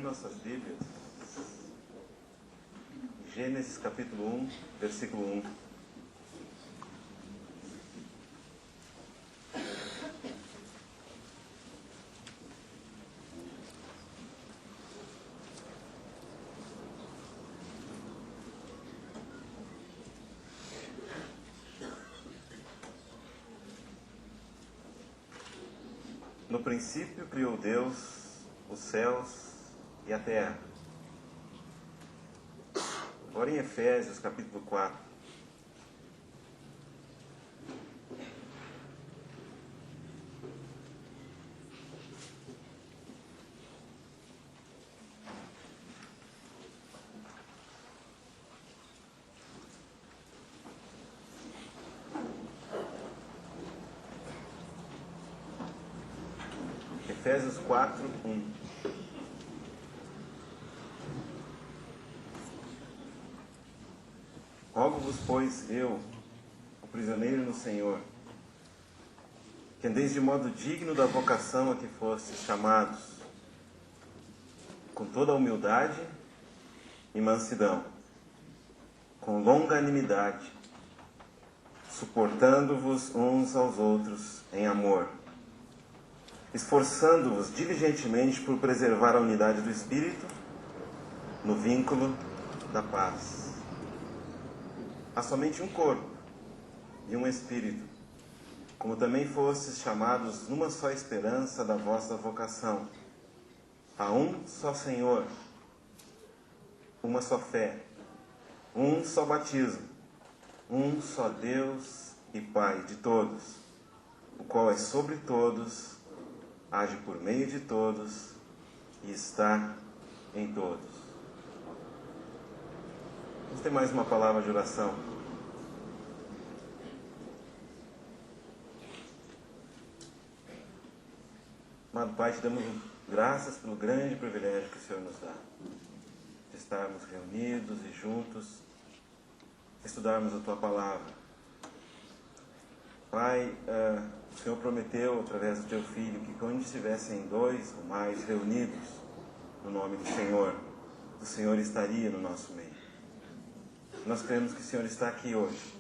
Nossas Bíblias, Gênesis capítulo 1, versículo 1. No princípio criou Deus os céus e a terra. Agora em Efésios capítulo 4. Efésios 4, 1. Rogo-vos, pois, eu, o prisioneiro no Senhor, que andeis de modo digno da vocação a que fostes chamados, com toda a humildade e mansidão, com longanimidade, suportando-vos uns aos outros em amor, esforçando-vos diligentemente por preservar a unidade do Espírito no vínculo da paz. Há somente um corpo e um Espírito, como também fostes chamados numa só esperança da vossa vocação. Há um só Senhor, uma só fé, um só batismo, um só Deus e Pai de todos, o qual é sobre todos, age por meio de todos e está em todos. Vamos ter mais uma palavra de oração. Amado Pai, te damos graças pelo grande privilégio que o Senhor nos dá, de estarmos reunidos e juntos, estudarmos a Tua Palavra. Pai, o Senhor prometeu, através do Teu Filho, que quando estivessem dois ou mais reunidos no nome do Senhor estaria no nosso meio. Nós cremos que o Senhor está aqui hoje.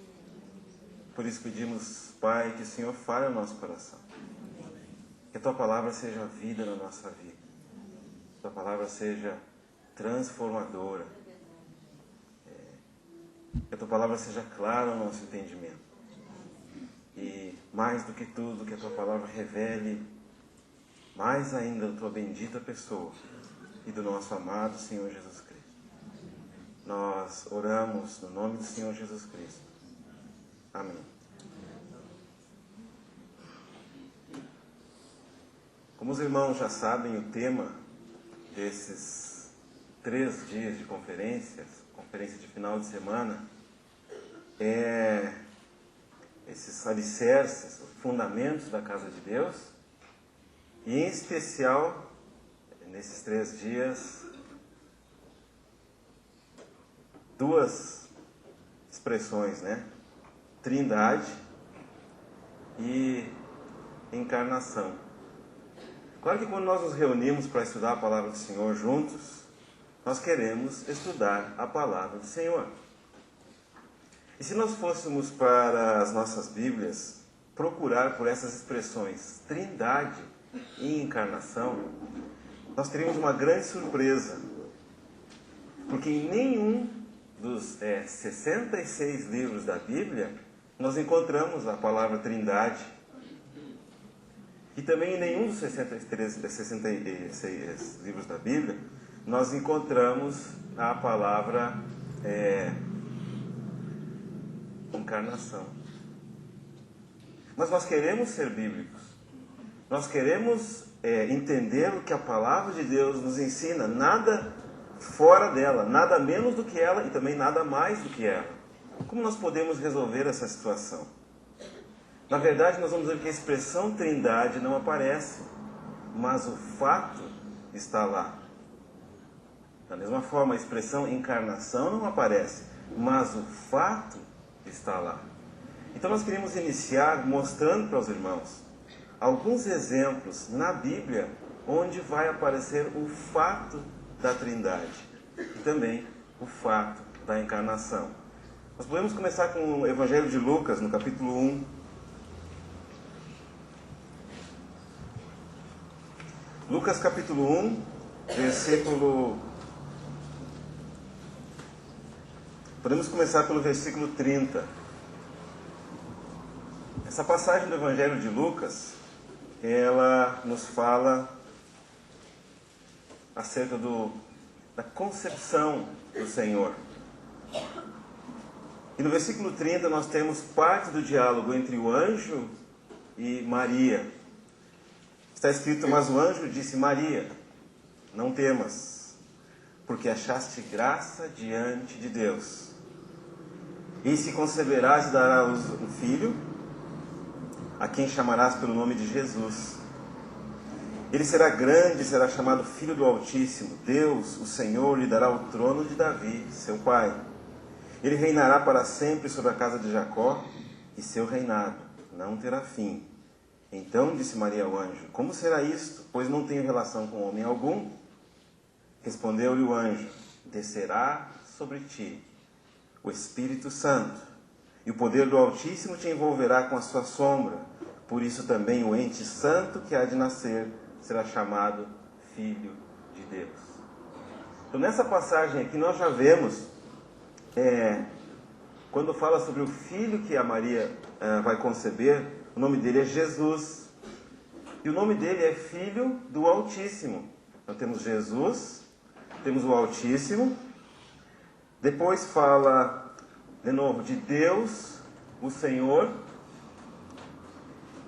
Por isso pedimos, Pai, que o Senhor fale ao nosso coração. Que a Tua Palavra seja vida na nossa vida. Que a Tua Palavra seja transformadora. Que a Tua Palavra seja clara no nosso entendimento. E, mais do que tudo, que a Tua Palavra revele mais ainda a Tua bendita pessoa e do nosso amado Senhor Jesus Cristo. Nós oramos no nome do Senhor Jesus Cristo. Amém. Como os irmãos já sabem, o tema desses 3 dias de conferência de final de semana, é esses alicerces, os fundamentos da casa de Deus, e em especial, nesses 3 dias, 2 expressões, né? Trindade e encarnação. Claro que quando nós nos reunimos para estudar a Palavra do Senhor juntos, nós queremos estudar a Palavra do Senhor. E se nós fôssemos para as nossas Bíblias procurar por essas expressões Trindade e encarnação, nós teríamos uma grande surpresa, porque em nenhum dos 66 livros da Bíblia nós encontramos a palavra Trindade. E também em nenhum dos 66 livros da Bíblia nós encontramos a palavra encarnação. Mas nós queremos ser bíblicos. Nós queremos entender o que a palavra de Deus nos ensina, nada fora dela, nada menos do que ela e também nada mais do que ela. Como nós podemos resolver essa situação? Na verdade, nós vamos ver que a expressão trindade não aparece, mas o fato está lá. Da mesma forma, a expressão encarnação não aparece, mas o fato está lá. Então nós queríamos iniciar mostrando para os irmãos alguns exemplos na Bíblia onde vai aparecer o fato da trindade e também o fato da encarnação. Nós podemos começar com o Evangelho de Lucas, no capítulo 1. Lucas capítulo 1, versículo... Podemos começar pelo versículo 30. Essa passagem do Evangelho de Lucas, ela nos fala acerca da concepção do Senhor. E no versículo 30 nós temos parte do diálogo entre o anjo e Maria. Está escrito: mas o anjo disse: Maria, não temas, porque achaste graça diante de Deus. E se conceberás e darás um filho, a quem chamarás pelo nome de Jesus. Ele será grande e será chamado Filho do Altíssimo. Deus, o Senhor, lhe dará o trono de Davi, seu pai. Ele reinará para sempre sobre a casa de Jacó, e seu reinado não terá fim. Então disse Maria ao anjo: como será isto, pois não tenho relação com homem algum? Respondeu-lhe o anjo: descerá sobre ti o Espírito Santo, e o poder do Altíssimo te envolverá com a sua sombra. Por isso também o ente santo que há de nascer será chamado Filho de Deus. Então nessa passagem aqui nós já vemos, quando fala sobre o filho que a Maria vai conceber, o nome dele é Jesus. E o nome dele é Filho do Altíssimo. Então temos Jesus, temos o Altíssimo. Depois fala, de novo, de Deus, o Senhor.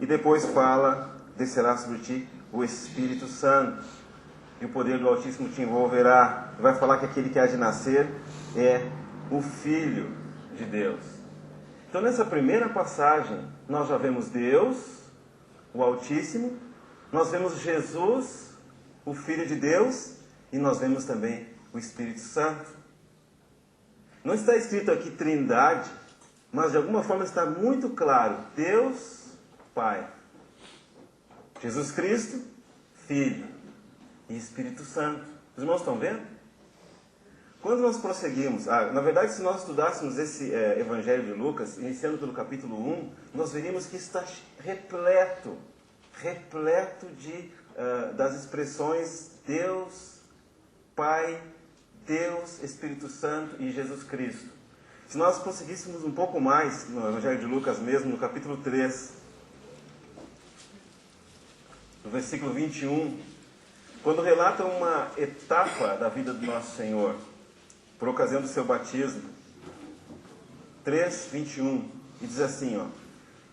E depois fala: descerá sobre ti o Espírito Santo, e o poder do Altíssimo te envolverá. E vai falar que aquele que há de nascer é o Filho de Deus. Então nessa primeira passagem, nós já vemos Deus, o Altíssimo, nós vemos Jesus, o Filho de Deus, e nós vemos também o Espírito Santo. Não está escrito aqui Trindade, mas de alguma forma está muito claro: Deus, Pai, Jesus Cristo, Filho e Espírito Santo. Os irmãos estão vendo? Quando nós prosseguimos, na verdade, se nós estudássemos esse Evangelho de Lucas, iniciando pelo capítulo 1, nós veríamos que está repleto das expressões Deus, Pai, Deus, Espírito Santo e Jesus Cristo. Se nós conseguíssemos um pouco mais, no Evangelho de Lucas mesmo, no capítulo 3, no versículo 21, quando relata uma etapa da vida do nosso Senhor, por ocasião do seu batismo, 3, 21, e diz assim,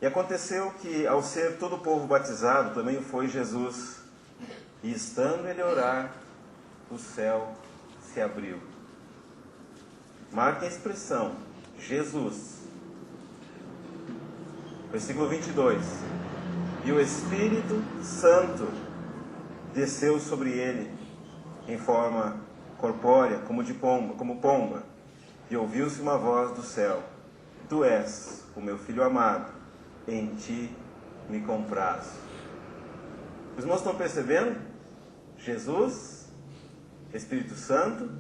e aconteceu que, ao ser todo o povo batizado, também o foi Jesus, e estando ele a orar, o céu se abriu. Marquem a expressão, Jesus. Versículo 22. E o Espírito Santo desceu sobre ele em forma corpórea, como pomba, e ouviu-se uma voz do céu: Tu és o meu Filho amado, em ti me comprazo. Os irmãos estão percebendo? Jesus, Espírito Santo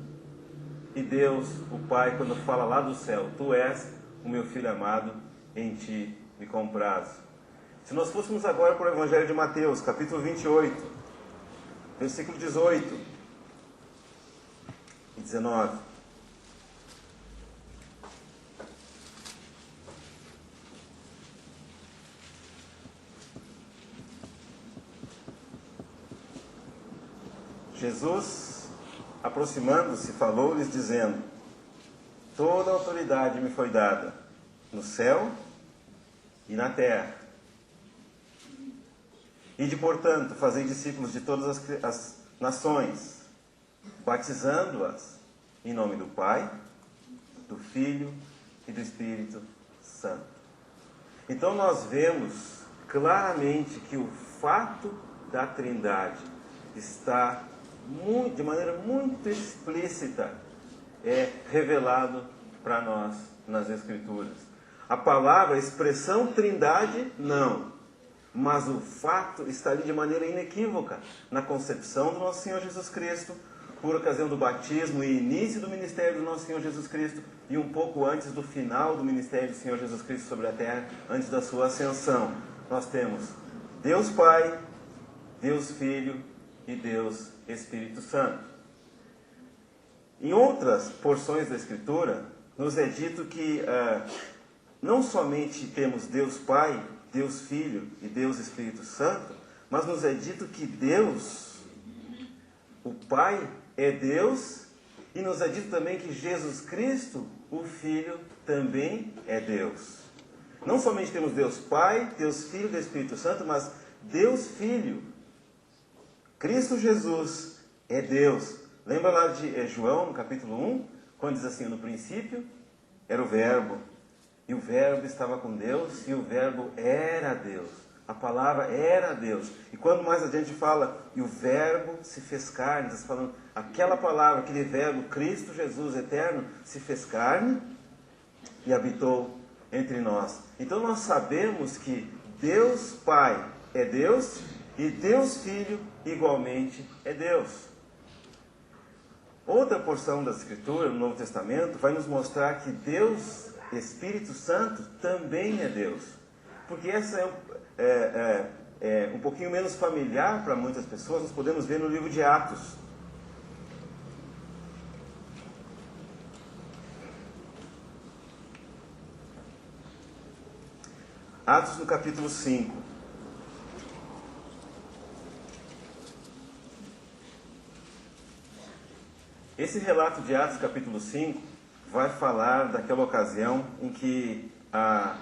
e Deus, o Pai, quando fala lá do céu: Tu és o meu Filho amado, em ti me comprazo. Se nós fôssemos agora para o Evangelho de Mateus, capítulo 28, versículo 18 e 19. Jesus, aproximando-se, falou-lhes dizendo: Toda a autoridade me foi dada, no céu e na terra. Ide, portanto, fazei discípulos de todas as nações, batizando-as em nome do Pai, do Filho e do Espírito Santo. Então nós vemos claramente que o fato da Trindade está de maneira muito explícita revelado para nós nas Escrituras. A palavra, a expressão Trindade, não. Mas o fato está ali de maneira inequívoca na concepção do nosso Senhor Jesus Cristo, por ocasião do batismo e início do ministério do nosso Senhor Jesus Cristo, e um pouco antes do final do ministério do Senhor Jesus Cristo sobre a terra, antes da sua ascensão. Nós temos Deus Pai, Deus Filho e Deus Espírito Santo. Em outras porções da Escritura, nos é dito que não somente temos Deus Pai, Deus Filho e Deus Espírito Santo, mas nos é dito que Deus, o Pai, é Deus, e nos é dito também que Jesus Cristo, o Filho, também é Deus. Não somente temos Deus Pai, Deus Filho e Deus Espírito Santo, mas Deus Filho, Cristo Jesus, é Deus. Lembra lá de João, no capítulo 1, quando diz assim: no princípio era o Verbo, e o Verbo estava com Deus, e o Verbo era Deus. A palavra era Deus. E quando mais adiante fala, e o Verbo se fez carne, está falando, aquela palavra, aquele Verbo, Cristo Jesus eterno, se fez carne e habitou entre nós. Então nós sabemos que Deus Pai é Deus, e Deus Filho igualmente é Deus. Outra porção da Escritura, no Novo Testamento, vai nos mostrar que Deus, Espírito Santo, também é Deus. Porque essa é um pouquinho menos familiar para muitas pessoas. Nós podemos ver no livro de Atos. Atos no capítulo 5. Esse relato de Atos capítulo 5 vai falar daquela ocasião em que a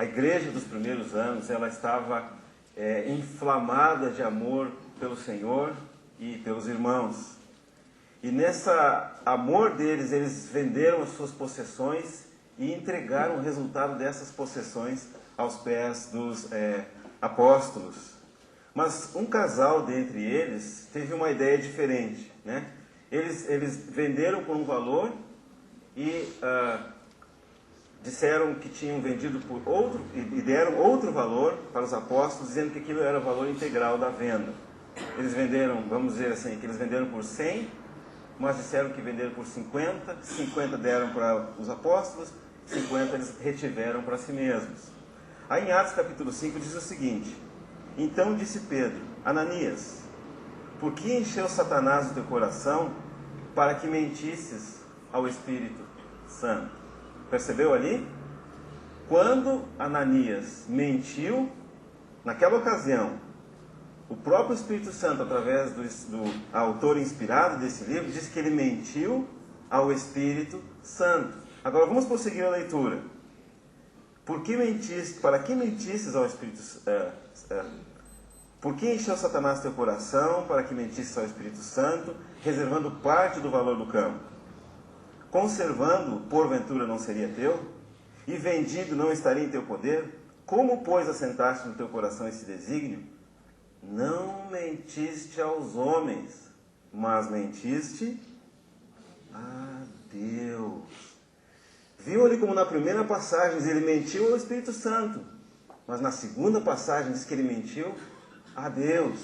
igreja dos primeiros anos ela estava inflamada de amor pelo Senhor e pelos irmãos. E nessa amor deles, eles venderam as suas possessões e entregaram o resultado dessas possessões aos pés dos apóstolos. Mas um casal dentre eles teve uma ideia diferente, né? Eles venderam por um valor e disseram que tinham vendido por outro, e deram outro valor para os apóstolos, dizendo que aquilo era o valor integral da venda. Eles venderam, vamos dizer assim, que eles venderam por 100, mas disseram que venderam por 50, 50 deram para os apóstolos, 50 eles retiveram para si mesmos. Aí em Atos capítulo 5 diz o seguinte: então disse Pedro: Ananias, por que encheu Satanás o teu coração para que mentisses ao Espírito Santo? Percebeu ali? Quando Ananias mentiu, naquela ocasião, o próprio Espírito Santo, através do autor inspirado desse livro, disse que ele mentiu ao Espírito Santo. Agora vamos prosseguir a leitura. Para que mentisses ao Espírito Santo? Por que encheu Satanás teu coração para que mentisses ao Espírito Santo, reservando parte do valor do campo? Conservando, porventura não seria teu? E vendido não estaria em teu poder? Como, pois, assentaste no teu coração esse desígnio? Não mentiste aos homens, mas mentiste a Deus. Viu ali como na primeira passagem ele mentiu ao Espírito Santo, mas na segunda passagem diz que ele mentiu a Deus.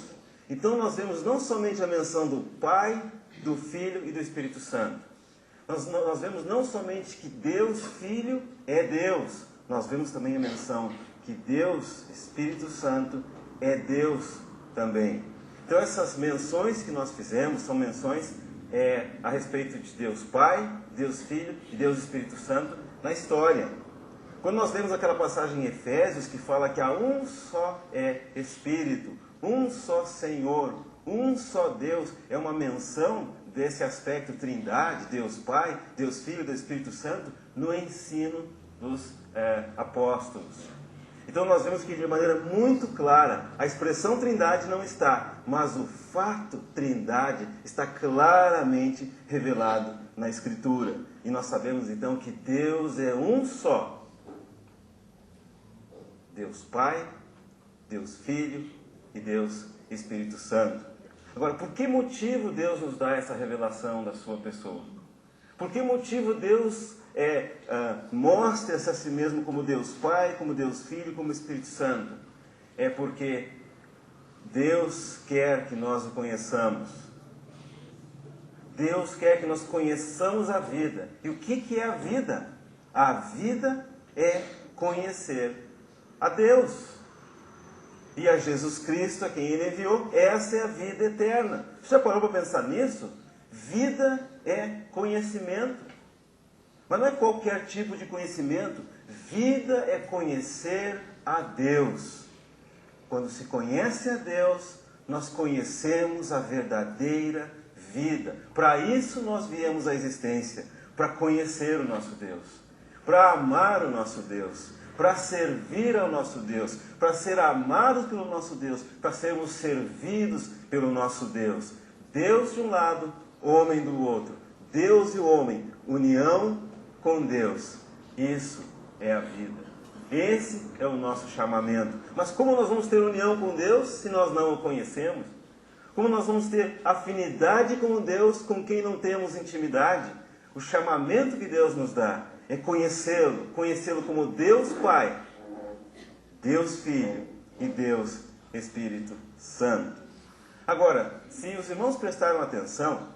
Então nós vemos não somente a menção do Pai, do Filho e do Espírito Santo. Nós vemos não somente que Deus Filho é Deus, nós vemos também a menção que Deus Espírito Santo é Deus também. Então essas menções que nós fizemos são menções a respeito de Deus Pai, Deus Filho e Deus Espírito Santo na história. Quando nós lemos aquela passagem em Efésios que fala que há um só Espírito, um só Senhor, um só Deus, é uma menção desse aspecto Trindade, Deus Pai, Deus Filho e Deus Espírito Santo, no ensino dos apóstolos. Então nós vemos que de maneira muito clara a expressão Trindade não está, mas o fato Trindade está claramente revelado na Escritura. E nós sabemos então que Deus é um só. Deus Pai, Deus Filho e Deus Espírito Santo. Agora, por que motivo Deus nos dá essa revelação da sua pessoa? Por que motivo Deus mostra-se a si mesmo como Deus Pai, como Deus Filho, como Espírito Santo? É porque Deus quer que nós o conheçamos. Deus quer que nós conheçamos a vida. E o que é a vida? A vida é conhecer a Deus e a Jesus Cristo, a quem Ele enviou. Essa é a vida eterna. Você já parou para pensar nisso? Vida é conhecimento. Mas não é qualquer tipo de conhecimento. Vida é conhecer a Deus. Quando se conhece a Deus, nós conhecemos a verdadeira vida. Para isso nós viemos à existência, para conhecer o nosso Deus, para amar o nosso Deus, para servir ao nosso Deus, para ser amados pelo nosso Deus, para sermos servidos pelo nosso Deus. Deus de um lado, homem do outro. Deus e o homem, união com Deus. Isso é a vida. Esse é o nosso chamamento. Mas como nós vamos ter união com Deus se nós não o conhecemos? Como nós vamos ter afinidade com Deus com quem não temos intimidade? O chamamento que Deus nos dá é conhecê-lo. Conhecê-lo como Deus Pai, Deus Filho e Deus Espírito Santo. Agora, se os irmãos prestaram atenção,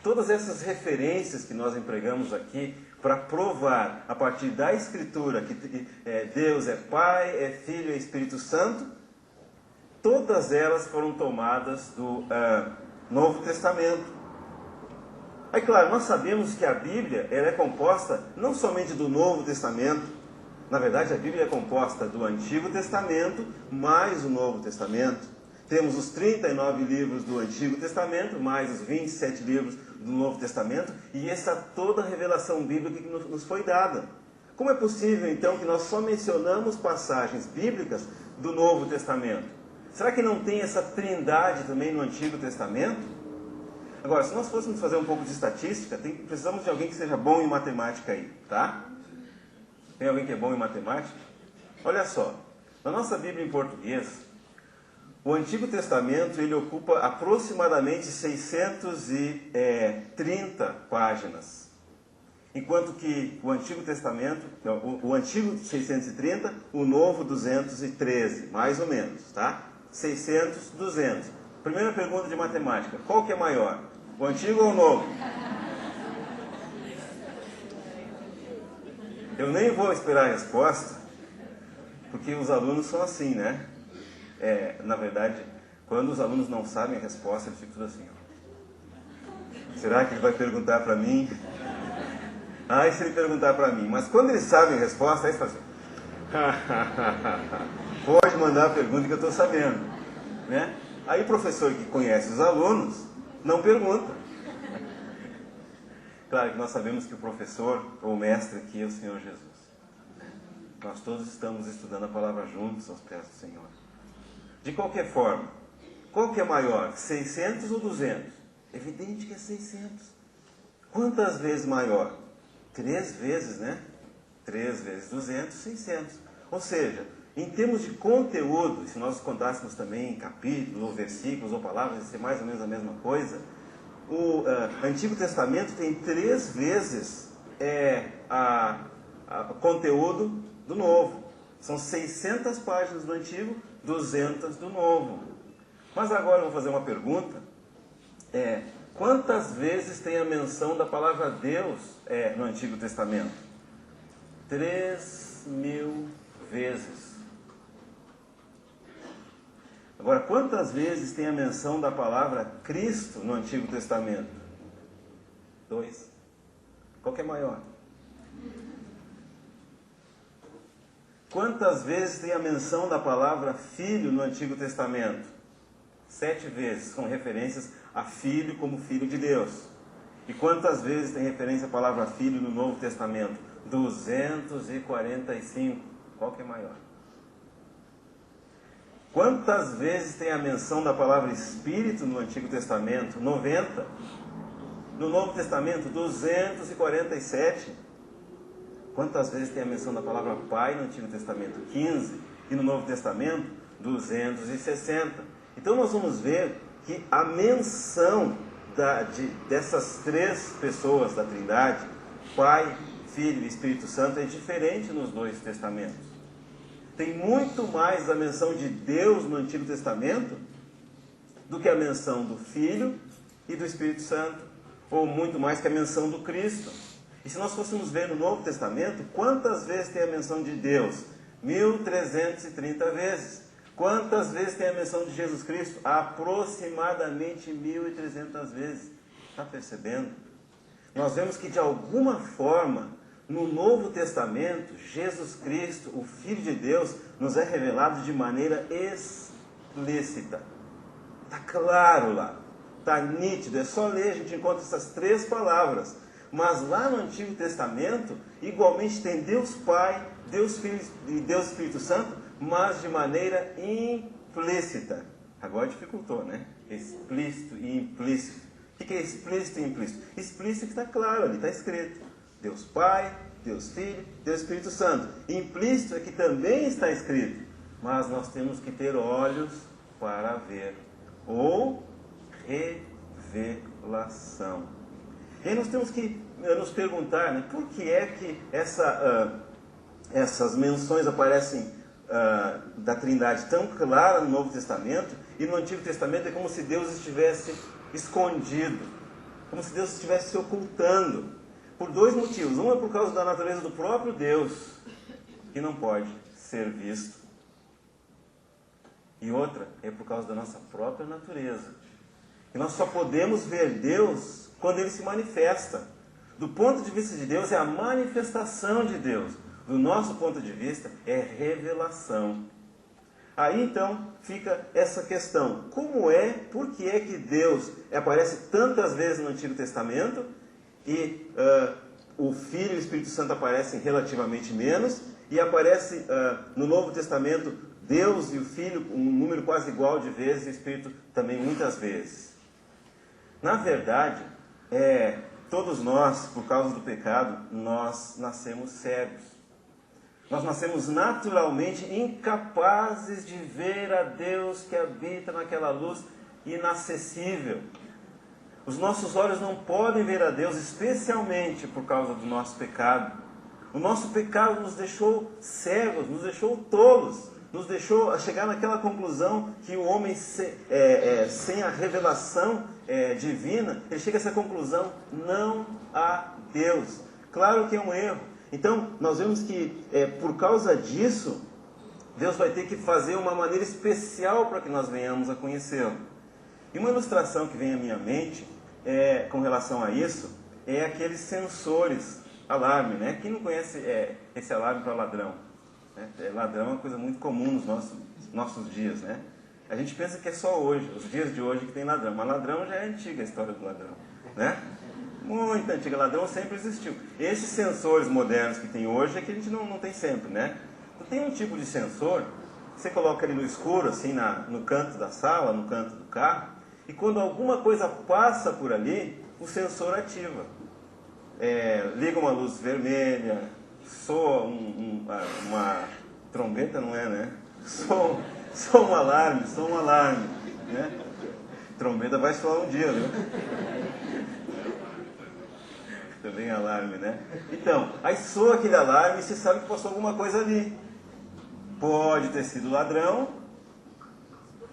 todas essas referências que nós empregamos aqui para provar, a partir da Escritura, que Deus é Pai, é Filho e é Espírito Santo, todas elas foram tomadas do Novo Testamento. Aí, claro, nós sabemos que a Bíblia ela é composta não somente do Novo Testamento. Na verdade, a Bíblia é composta do Antigo Testamento mais o Novo Testamento. Temos os 39 livros do Antigo Testamento, mais os 27 livros do Novo Testamento, e essa toda a revelação bíblica que nos foi dada. Como é possível, então, que nós só mencionamos passagens bíblicas do Novo Testamento? Será que não tem essa trindade também no Antigo Testamento? Agora, se nós fôssemos fazer um pouco de estatística, precisamos de alguém que seja bom em matemática aí, tá? Tem alguém que é bom em matemática? Olha só, na nossa Bíblia em português, o Antigo Testamento ele ocupa aproximadamente 630 páginas. Enquanto que o Antigo Testamento, o Antigo 630, o Novo 213, mais ou menos, tá? 600, 200. Primeira pergunta de matemática, qual que é maior? O Antigo ou o Novo? Eu nem vou esperar a resposta, porque os alunos são assim, né? Na verdade, quando os alunos não sabem a resposta, eles ficam tudo assim. Ó. Será que ele vai perguntar para mim? E se ele perguntar para mim? Mas quando eles sabem a resposta, aí eles fazem assim. Pode mandar a pergunta que eu estou sabendo. Né? Aí o professor que conhece os alunos não pergunta. Claro que nós sabemos que o professor ou o mestre aqui é o Senhor Jesus. Nós todos estamos estudando a palavra juntos aos pés do Senhor. De qualquer forma, qual que é maior? 600 ou 200? Evidente que é 600. Quantas vezes maior? 3 vezes, né? 3 vezes 200, 600. Ou seja, em termos de conteúdo, se nós contássemos também em capítulos, ou versículos, ou palavras, ia ser mais ou menos a mesma coisa. O Antigo Testamento tem 3 vezes conteúdo do Novo. São 600 páginas do Antigo, 200 do Novo. Mas agora eu vou fazer uma pergunta. Quantas vezes tem a menção da palavra Deus no Antigo Testamento? 3.000 vezes. Agora, quantas vezes tem a menção da palavra Cristo no Antigo Testamento? 2. Qual que é maior? Quantas vezes tem a menção da palavra Filho no Antigo Testamento? 7 vezes, com referências a Filho como Filho de Deus. E quantas vezes tem referência a palavra Filho no Novo Testamento? 245. Qual que é maior? Quantas vezes tem a menção da palavra Espírito no Antigo Testamento? 90. No Novo Testamento, 247. Quantas vezes tem a menção da palavra Pai no Antigo Testamento? 15. E no Novo Testamento? 260. Então nós vamos ver que a menção dessas três pessoas da Trindade, Pai, Filho e Espírito Santo, é diferente nos dois testamentos. Tem muito mais a menção de Deus no Antigo Testamento do que a menção do Filho e do Espírito Santo, ou muito mais que a menção do Cristo. E se nós fôssemos ver no Novo Testamento, quantas vezes tem a menção de Deus? 1330 vezes. Quantas vezes tem a menção de Jesus Cristo? Aproximadamente 1300 vezes. Está percebendo? Nós vemos que de alguma forma, no Novo Testamento, Jesus Cristo, o Filho de Deus, nos é revelado de maneira explícita. Está claro lá, está nítido, é só ler, a gente encontra essas três palavras. Mas lá no Antigo Testamento, igualmente tem Deus Pai, Deus Filho e Deus Espírito Santo, mas de maneira implícita. Agora dificultou, né? Explícito e implícito. O que é explícito e implícito? Explícito que está claro ali, está escrito. Deus Pai, Deus Filho, Deus Espírito Santo. Implícito é que também está escrito, mas nós temos que ter olhos para ver. Ou revelação. E aí nós temos que nos perguntar, né, por que é que essas menções aparecem da Trindade tão clara no Novo Testamento, e no Antigo Testamento é como se Deus estivesse escondido, como se Deus estivesse se ocultando, por dois motivos. Um é por causa da natureza do próprio Deus, que não pode ser visto, e outra é por causa da nossa própria natureza, que nós só podemos ver Deus quando Ele se manifesta. Do ponto de vista de Deus, é a manifestação de Deus. Do nosso ponto de vista, é revelação. Aí então fica essa questão: por que é que Deus aparece tantas vezes no Antigo Testamento e o Filho e o Espírito Santo aparecem relativamente menos, e aparece no Novo Testamento Deus e o Filho um número quase igual de vezes, e o Espírito também muitas vezes? Na verdade, todos nós, por causa do pecado, nós nascemos cegos. Nós nascemos naturalmente incapazes de ver a Deus que habita naquela luz inacessível. Os nossos olhos não podem ver a Deus, especialmente por causa do nosso pecado. O nosso pecado nos deixou cegos, nos deixou tolos, nos deixou chegar naquela conclusão que o homem, sem a revelação divina, ele chega a essa conclusão: não há Deus. Claro que é um erro. Então, nós vemos que, por causa disso, Deus vai ter que fazer uma maneira especial para que nós venhamos a conhecê-lo. E uma ilustração que vem à minha mente, com relação a isso, é aqueles sensores, alarme, né? Quem não conhece esse alarme para ladrão? Ladrão é uma coisa muito comum nos nossos dias, né? A gente pensa que é só hoje, os dias de hoje, que tem ladrão. Mas ladrão já é antiga a história do ladrão, né? Muito antiga, ladrão sempre existiu. Esses sensores modernos que tem hoje é que a gente não tem sempre, né? Então, tem um tipo de sensor, você coloca ele no escuro, assim, no canto da sala, no canto do carro, e quando alguma coisa passa por ali, o sensor ativa. Liga uma luz vermelha, soa uma trombeta, não é, né? Soa um alarme, né? Trombeta vai soar um dia, viu? Também alarme, né? Então, aí soa aquele alarme e você sabe que passou alguma coisa ali. Pode ter sido ladrão,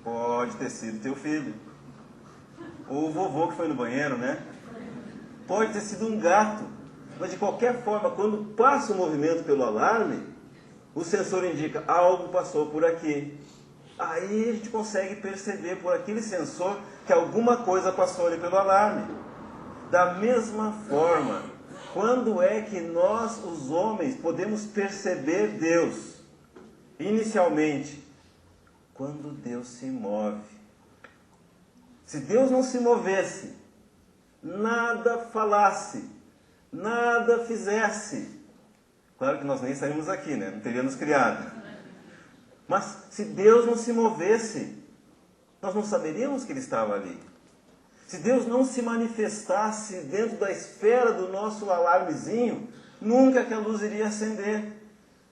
pode ter sido teu filho, ou o vovô que foi no banheiro, né? Pode ter sido um gato. Mas de qualquer forma, quando passa o movimento pelo alarme, o sensor indica: algo passou por aqui. Aí a gente consegue perceber por aquele sensor que alguma coisa passou ali pelo alarme. Da mesma forma, quando é que nós, os homens, podemos perceber Deus? Inicialmente, quando Deus se move. Se Deus não se movesse, nada falasse, nada fizesse, claro que nós nem saímos aqui, né? Não teríamos criado. Mas se Deus não se movesse, nós não saberíamos que Ele estava ali. Se Deus não se manifestasse dentro da esfera do nosso alarmezinho, nunca que a luz iria acender.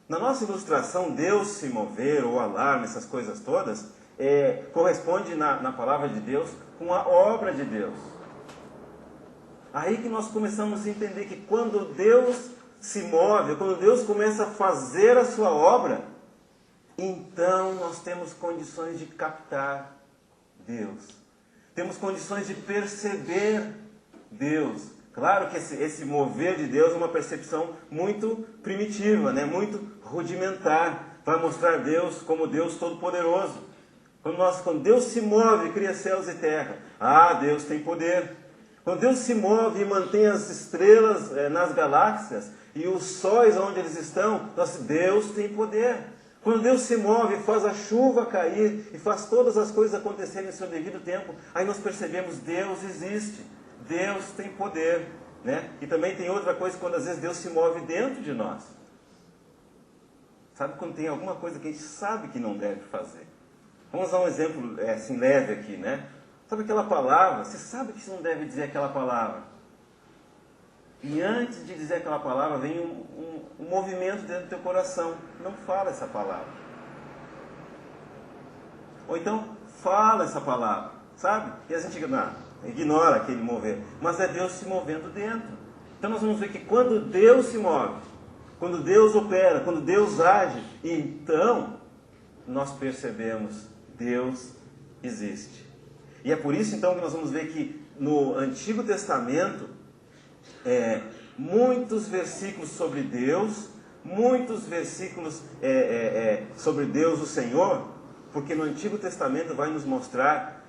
Na nossa ilustração, Deus se mover, ou alarme, essas coisas todas, corresponde na palavra de Deus com a obra de Deus. Aí que nós começamos a entender que quando Deus se move, quando Deus começa a fazer a sua obra, então nós temos condições de captar Deus. Temos condições de perceber Deus. Claro que esse mover de Deus é uma percepção muito primitiva, né? Muito rudimentar. Vai mostrar Deus como Deus Todo-Poderoso. Quando Deus se move, cria céus e terra. Deus tem poder. Quando Deus se move e mantém as estrelas nas galáxias e os sóis onde eles estão, Deus tem poder. Quando Deus se move e faz a chuva cair e faz todas as coisas acontecerem em seu devido tempo, aí nós percebemos Deus existe, Deus tem poder, né? E também tem outra coisa, quando às vezes Deus se move dentro de nós. Sabe quando tem alguma coisa que a gente sabe que não deve fazer? Vamos dar um exemplo assim leve aqui, né? Sabe aquela palavra? Você sabe que você não deve dizer aquela palavra. E antes de dizer aquela palavra, vem um movimento dentro do teu coração. Não fala essa palavra. Ou então, fala essa palavra, sabe? E a gente ignora aquele mover. Mas é Deus se movendo dentro. Então nós vamos ver que quando Deus se move, quando Deus opera, quando Deus age, então nós percebemos Deus existe. E é por isso então que nós vamos ver que no Antigo Testamento, muitos versículos sobre Deus, muitos versículos sobre Deus o Senhor, porque no Antigo Testamento vai nos mostrar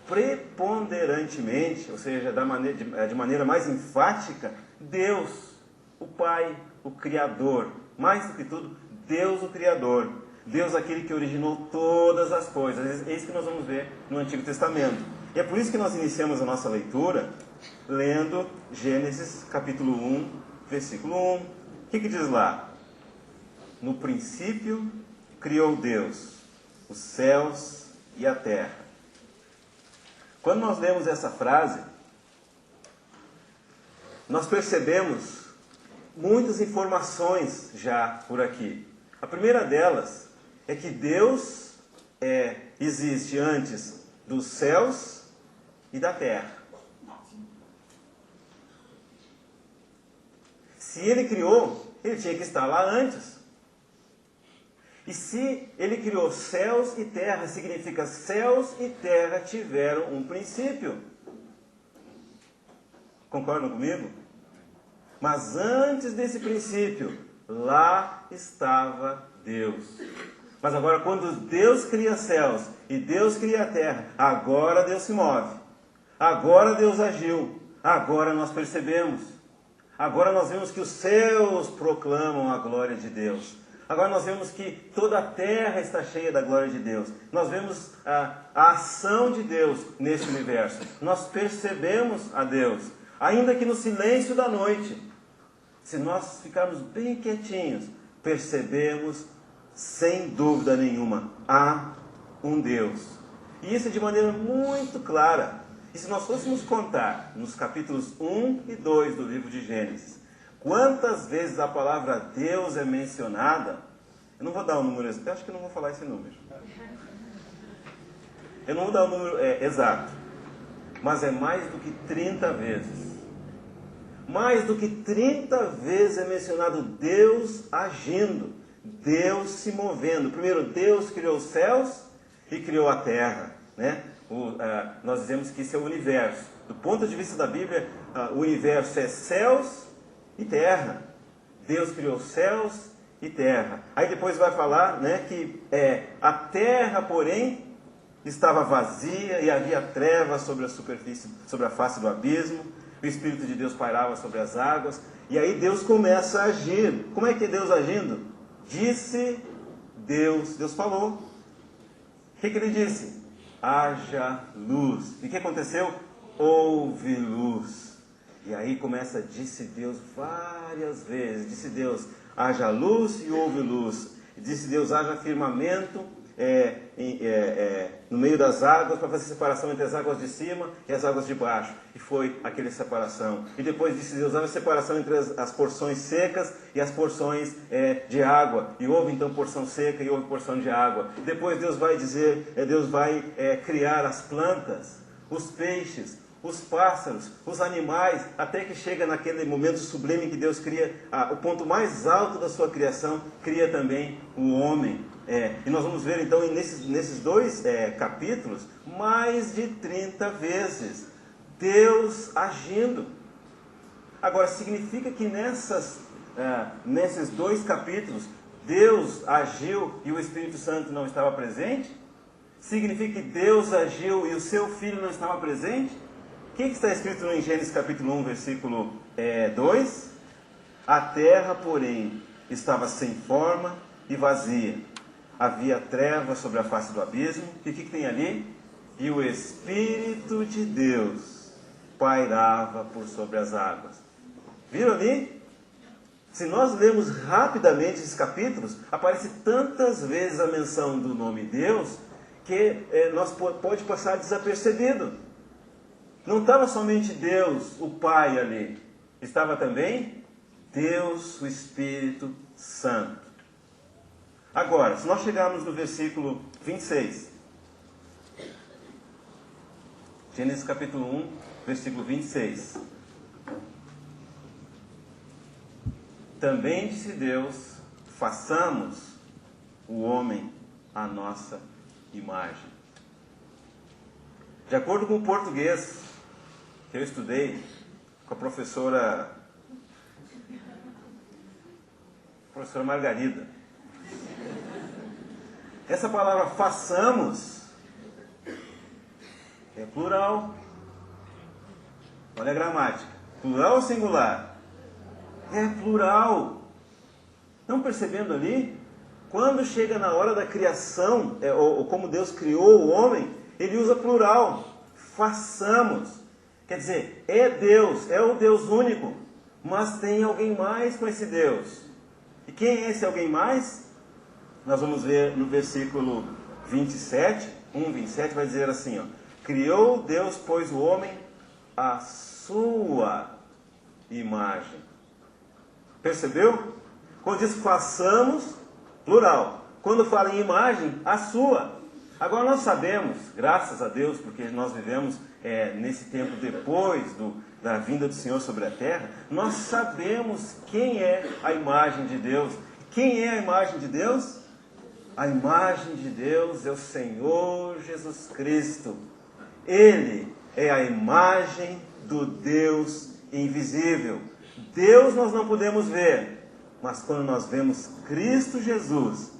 preponderantemente, ou seja, de maneira mais enfática, Deus, o Pai, o Criador, mais do que tudo, Deus o Criador. Deus aquele que originou todas as coisas. É isso que nós vamos ver no Antigo Testamento. E é por isso que nós iniciamos a nossa leitura lendo Gênesis capítulo 1, versículo 1. O que diz lá? No princípio criou Deus os céus e a terra. Quando nós lemos essa frase, nós percebemos muitas informações já por aqui. A primeira delas é que Deus existe antes dos céus e da terra. Se Ele criou, Ele tinha que estar lá antes. E se Ele criou céus e terra, significa céus e terra tiveram um princípio. Concordam comigo? Mas antes desse princípio, lá estava Deus. Mas agora quando Deus cria céus e Deus cria a terra, agora Deus se move. Agora Deus agiu. Agora nós percebemos. Agora nós vemos que os céus proclamam a glória de Deus. Agora nós vemos que toda a terra está cheia da glória de Deus. Nós vemos a ação de Deus neste universo. Nós percebemos a Deus. Ainda que no silêncio da noite, se nós ficarmos bem quietinhos, percebemos sem dúvida nenhuma, há um Deus. E isso de maneira muito clara. E se nós fôssemos contar nos capítulos 1 e 2 do livro de Gênesis, quantas vezes a palavra Deus é mencionada, eu não vou dar um número exato, eu acho que eu não vou falar esse número. Eu não vou dar um número exato, mas é mais do que 30 vezes. Mais do que 30 vezes é mencionado Deus agindo, Deus se movendo. Primeiro, Deus criou os céus e criou a terra, né? Nós dizemos que isso é o universo. Do ponto de vista da Bíblia, o universo é céus e terra. Deus criou céus e terra. Aí depois vai falar, né, que a terra, porém, estava vazia e havia trevas sobre a superfície, sobre a face do abismo. O Espírito de Deus pairava sobre as águas. E aí Deus começa a agir. Como é que é Deus agindo? Disse Deus. Deus falou. O que ele disse? Haja luz. E o que aconteceu? Houve luz. E aí começa, disse Deus várias vezes. Disse Deus, haja luz e houve luz. Disse Deus, haja firmamento no meio das águas para fazer separação entre as águas de cima e as águas de baixo. E foi aquela separação. E depois disse Deus, houve separação entre as porções secas e as porções de água. E houve então porção seca e houve porção de água. Depois Deus vai dizer, Deus vai criar as plantas, os peixes, os pássaros, os animais, até que chega naquele momento sublime que Deus cria, o ponto mais alto da sua criação, cria também o homem. E nós vamos ver então nesses dois capítulos, mais de 30 vezes, Deus agindo. Agora, significa que nesses dois capítulos, Deus agiu e o Espírito Santo não estava presente? Significa que Deus agiu e o seu Filho não estava presente? O que está escrito em Gênesis capítulo 1, versículo 2? A terra, porém, estava sem forma e vazia. Havia trevas sobre a face do abismo. E o que tem ali? E o Espírito de Deus pairava por sobre as águas. Viram ali? Se nós lermos rapidamente esses capítulos, aparece tantas vezes a menção do nome Deus, que pode passar desapercebido. Não estava somente Deus, o Pai ali. Estava também Deus, o Espírito Santo. Agora, se nós chegarmos no versículo 26. Gênesis capítulo 1, versículo 26. Também disse Deus, façamos o homem à nossa imagem. De acordo com o português que eu estudei com a professora Margarida, essa palavra façamos é plural. Olha a gramática. Plural ou singular? É plural. Estão percebendo ali? Quando chega na hora da criação, ou como Deus criou o homem, ele usa plural. Façamos. Quer dizer, é Deus, é o Deus único, mas tem alguém mais com esse Deus. E quem é esse alguém mais? Nós vamos ver no versículo 27, 1:27, vai dizer assim, ó: criou Deus, pois, o homem à sua imagem. Percebeu? Quando diz façamos, plural. Quando fala em imagem, a sua. Agora nós sabemos, graças a Deus, porque nós vivemos nesse tempo depois da vinda do Senhor sobre a terra, nós sabemos quem é a imagem de Deus. Quem é a imagem de Deus? A imagem de Deus é o Senhor Jesus Cristo. Ele é a imagem do Deus invisível. Deus nós não podemos ver, mas quando nós vemos Cristo Jesus,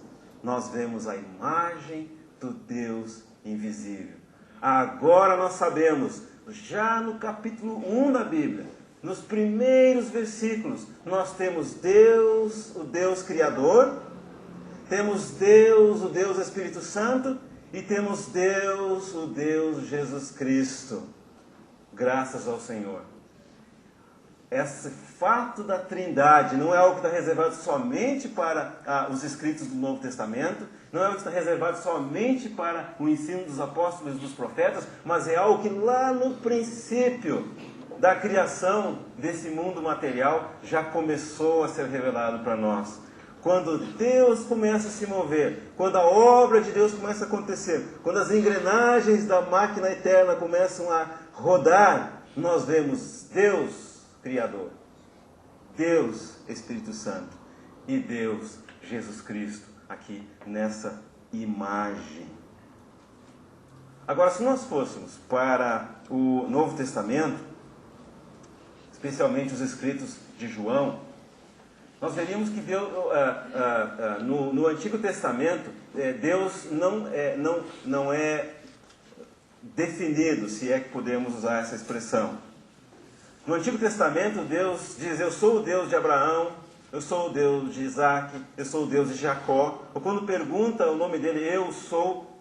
nós vemos a imagem do Deus invisível. Agora nós sabemos, já no capítulo 1 da Bíblia, nos primeiros versículos, nós temos Deus, o Deus Criador, temos Deus, o Deus Espírito Santo, e temos Deus, o Deus Jesus Cristo. Graças ao Senhor. Esse fato da Trindade não é algo que está reservado somente para os escritos do Novo Testamento, não é algo que está reservado somente para o ensino dos apóstolos e dos profetas, mas é algo que lá no princípio da criação desse mundo material já começou a ser revelado para nós. Quando Deus começa a se mover, quando a obra de Deus começa a acontecer, quando as engrenagens da máquina eterna começam a rodar, nós vemos Deus Criador, Deus Espírito Santo e Deus Jesus Cristo aqui nessa imagem. Agora, se nós fôssemos para o Novo Testamento, especialmente os escritos de João, nós veríamos que Deus, no Antigo Testamento, Deus não é definido, se é que podemos usar essa expressão. No Antigo Testamento, Deus diz: eu sou o Deus de Abraão, eu sou o Deus de Isaac, eu sou o Deus de Jacó. Ou quando pergunta o nome dele, eu sou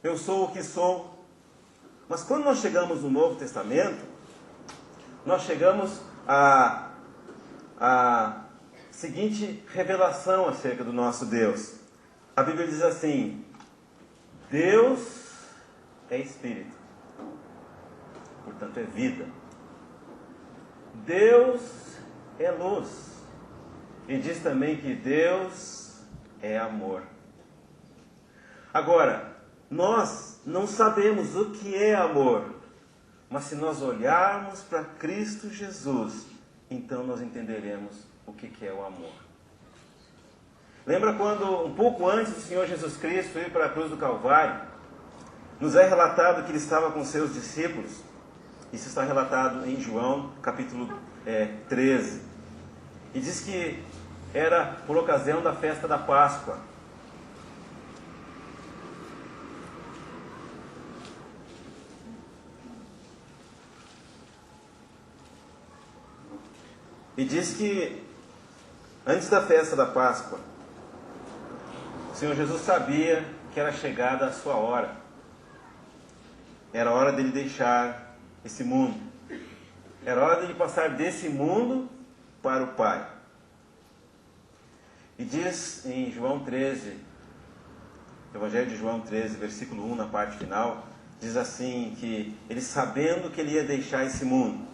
o que sou. Mas quando nós chegamos no Novo Testamento, nós chegamos à seguinte revelação acerca do nosso Deus. A Bíblia diz assim, Deus é Espírito, portanto é vida. Deus é luz. E diz também que Deus é amor. Agora, nós não sabemos o que é amor, mas se nós olharmos para Cristo Jesus, então nós entenderemos o que é o amor. Lembra quando, um pouco antes do Senhor Jesus Cristo ir para a cruz do Calvário, nos é relatado que ele estava com seus discípulos. Isso está relatado em João, capítulo 13. E diz que era por ocasião da festa da Páscoa. E diz que antes da festa da Páscoa, o Senhor Jesus sabia que era chegada a sua hora. Era hora dele deixar esse mundo. Era hora dele passar desse mundo para o Pai. E diz em João 13, Evangelho de João 13, versículo 1, na parte final, diz assim que ele, sabendo que ele ia deixar esse mundo,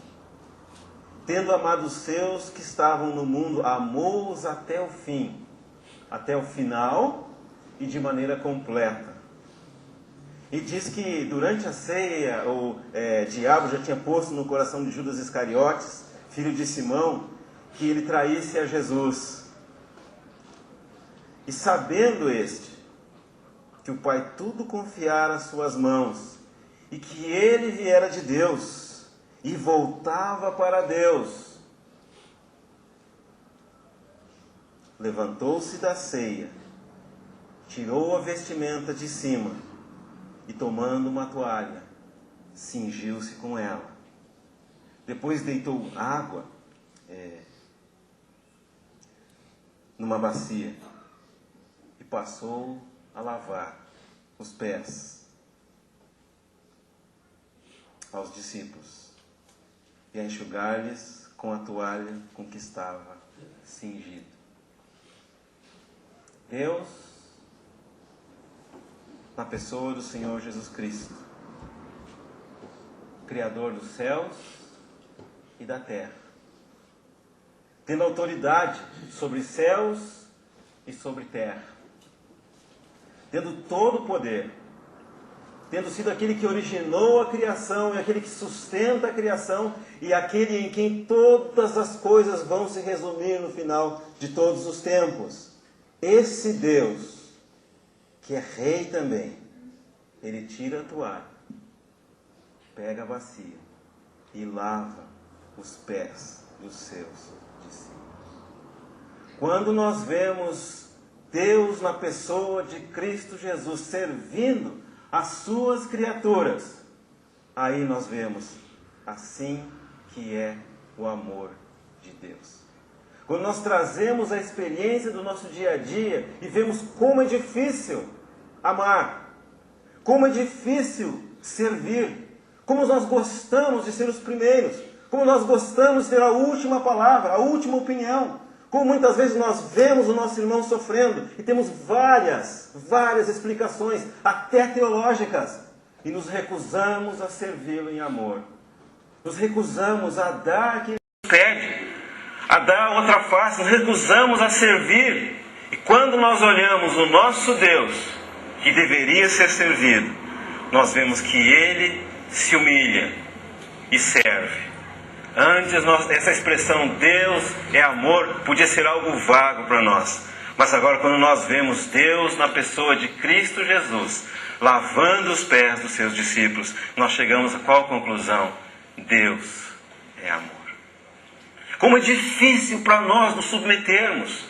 tendo amado os seus que estavam no mundo, amou-os até o fim, até o final e de maneira completa. E diz que durante a ceia, o diabo já tinha posto no coração de Judas Iscariotes, filho de Simão, que ele traísse a Jesus. E sabendo este, que o Pai tudo confiara às suas mãos, e que ele viera de Deus, e voltava para Deus, levantou-se da ceia, tirou a vestimenta de cima, e tomando uma toalha, cingiu-se com ela. Depois deitou água numa bacia e passou a lavar os pés aos discípulos e a enxugar-lhes com a toalha com que estava cingido. Deus, na pessoa do Senhor Jesus Cristo, Criador dos céus e da terra, tendo autoridade sobre céus e sobre terra, tendo todo o poder, tendo sido aquele que originou a criação e aquele que sustenta a criação e aquele em quem todas as coisas vão se resumir no final de todos os tempos. Esse Deus, que é rei também, ele tira a toalha, pega a bacia e lava os pés dos seus discípulos. Quando nós vemos Deus na pessoa de Cristo Jesus servindo as suas criaturas, aí nós vemos assim que é o amor de Deus. Quando nós trazemos a experiência do nosso dia a dia e vemos como é difícil amar, como é difícil servir, como nós gostamos de ser os primeiros, como nós gostamos de ter a última palavra, a última opinião, como muitas vezes nós vemos o nosso irmão sofrendo e temos várias explicações, até teológicas, e nos recusamos a servi-lo em amor. Nos recusamos a dar aquilo que nos pede, a dar outra face, nos recusamos a servir. E quando nós olhamos o nosso Deus, que deveria ser servido, nós vemos que Ele se humilha e serve. Antes, essa expressão Deus é amor podia ser algo vago para nós. Mas agora, quando nós vemos Deus na pessoa de Cristo Jesus, lavando os pés dos seus discípulos, nós chegamos a qual conclusão? Deus é amor. Como é difícil para nós nos submetermos.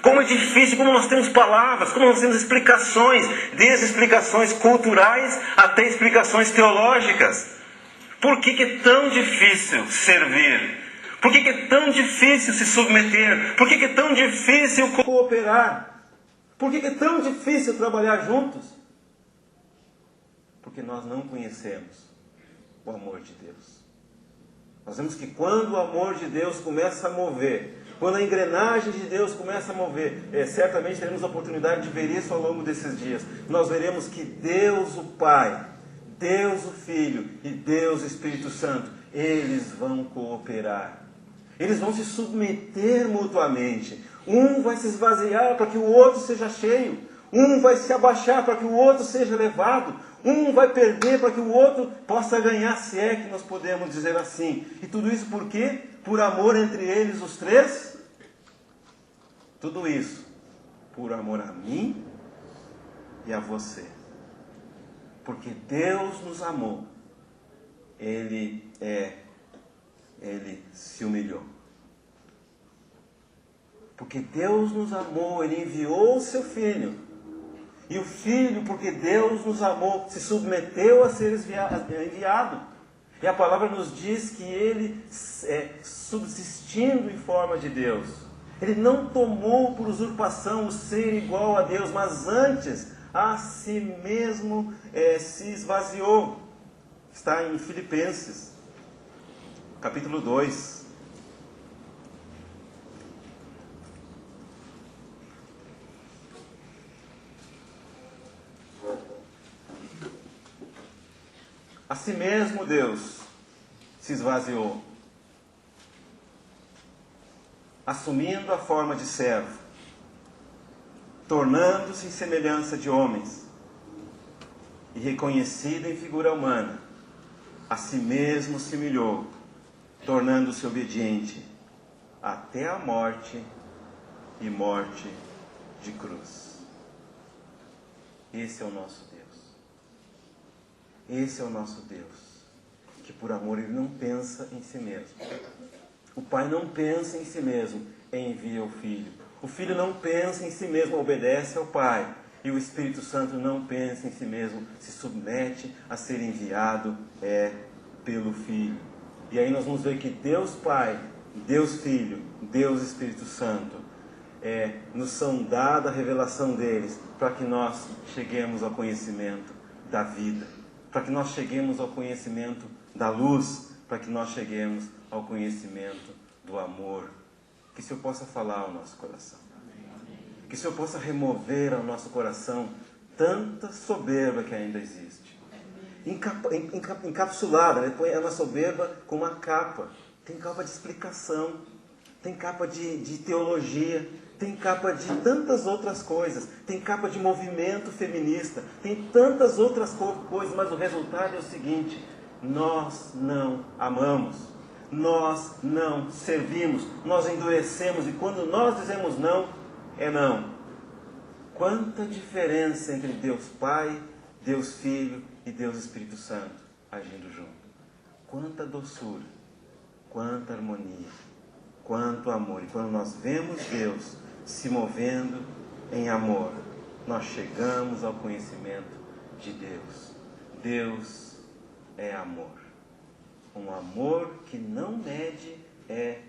Como é difícil, como nós temos palavras, como nós temos explicações, desde explicações culturais até explicações teológicas. Por que é tão difícil servir? Por que é tão difícil se submeter? Por que é tão difícil cooperar? Por que é tão difícil trabalhar juntos? Porque nós não conhecemos o amor de Deus. Nós vemos que quando o amor de Deus começa a mover, Quando a engrenagem de Deus começa a mover, certamente teremos a oportunidade de ver isso ao longo desses dias. Nós veremos que Deus o Pai, Deus o Filho e Deus o Espírito Santo, eles vão cooperar. Eles vão se submeter mutuamente. Um vai se esvaziar para que o outro seja cheio. Um vai se abaixar para que o outro seja elevado. Um vai perder para que o outro possa ganhar, se é que nós podemos dizer assim. E tudo isso por quê? Por amor entre eles, os três. Tudo isso por amor a mim e a você. Porque Deus nos amou. Ele se humilhou. Porque Deus nos amou, Ele enviou o seu Filho. E o Filho, porque Deus nos amou, se submeteu a ser enviado. E a palavra nos diz que Ele, subsistindo em forma de Deus, Ele não tomou por usurpação o ser igual a Deus, mas antes a si mesmo se esvaziou. Está em Filipenses, capítulo 2. A si mesmo Deus se esvaziou, assumindo a forma de servo, tornando-se em semelhança de homens, e reconhecido em figura humana, a si mesmo se humilhou, tornando-se obediente até a morte e morte de cruz. Esse é o nosso Deus. Esse é o nosso Deus, que por amor Ele não pensa em si mesmo. O Pai não pensa em si mesmo, envia o Filho. O Filho não pensa em si mesmo, obedece ao Pai. E o Espírito Santo não pensa em si mesmo, se submete a ser enviado pelo Filho. E aí nós vamos ver que Deus Pai, Deus Filho, Deus Espírito Santo, nos são dada a revelação deles, para que nós cheguemos ao conhecimento da vida, para que nós cheguemos ao conhecimento da luz, para que nós cheguemos ao conhecimento do amor. Que o Senhor possa falar ao nosso coração. Que o Senhor possa remover ao nosso coração tanta soberba que ainda existe. Encapsulada, né? Põe uma soberba com uma capa. Tem capa de explicação, tem capa de teologia, tem capa de tantas outras coisas, tem capa de movimento feminista, tem tantas outras coisas, mas o resultado é o seguinte: nós não amamos, nós não servimos, nós endurecemos, e quando nós dizemos não, é não. Quanta diferença entre Deus Pai, Deus Filho e Deus Espírito Santo agindo junto. Quanta doçura, quanta harmonia, quanto amor. E quando nós vemos Deus se movendo em amor, nós chegamos ao conhecimento de Deus. Deus é amor. Um amor que não mede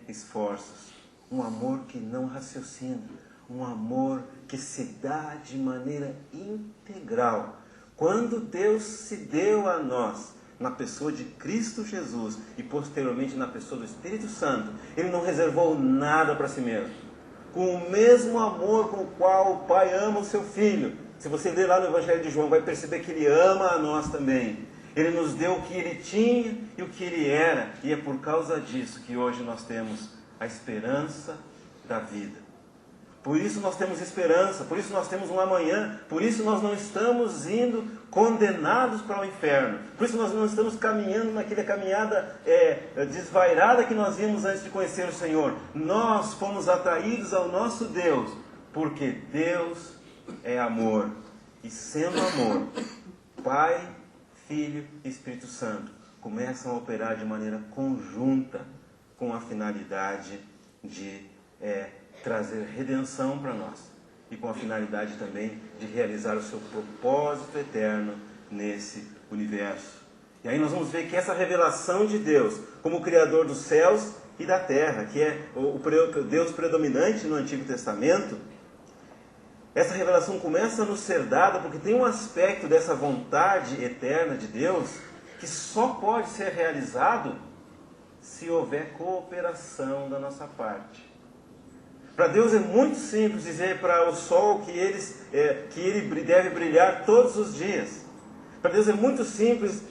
esforços. Um amor que não raciocina. Um amor que se dá de maneira integral. Quando Deus se deu a nós, na pessoa de Cristo Jesus e posteriormente na pessoa do Espírito Santo, Ele não reservou nada para si mesmo. Com o mesmo amor com o qual o Pai ama o seu Filho. Se você ler lá no Evangelho de João, vai perceber que Ele ama a nós também. Ele nos deu o que Ele tinha e o que Ele era. E é por causa disso que hoje nós temos a esperança da vida. Por isso nós temos esperança, por isso nós temos um amanhã, por isso nós não estamos indo condenados para o inferno, por isso nós não estamos caminhando naquela caminhada desvairada que nós vimos antes de conhecer o Senhor. Nós fomos atraídos ao nosso Deus, porque Deus é amor. E sendo amor, Pai, Filho e Espírito Santo começam a operar de maneira conjunta com a finalidade de trazer redenção para nós e com a finalidade também de realizar o seu propósito eterno nesse universo. E aí nós vamos ver que essa revelação de Deus como Criador dos céus e da terra, que é o Deus predominante no Antigo Testamento, essa revelação começa a nos ser dada porque tem um aspecto dessa vontade eterna de Deus que só pode ser realizado se houver cooperação da nossa parte. Para Deus é muito simples dizer para o sol que ele deve brilhar todos os dias. Para Deus é muito simples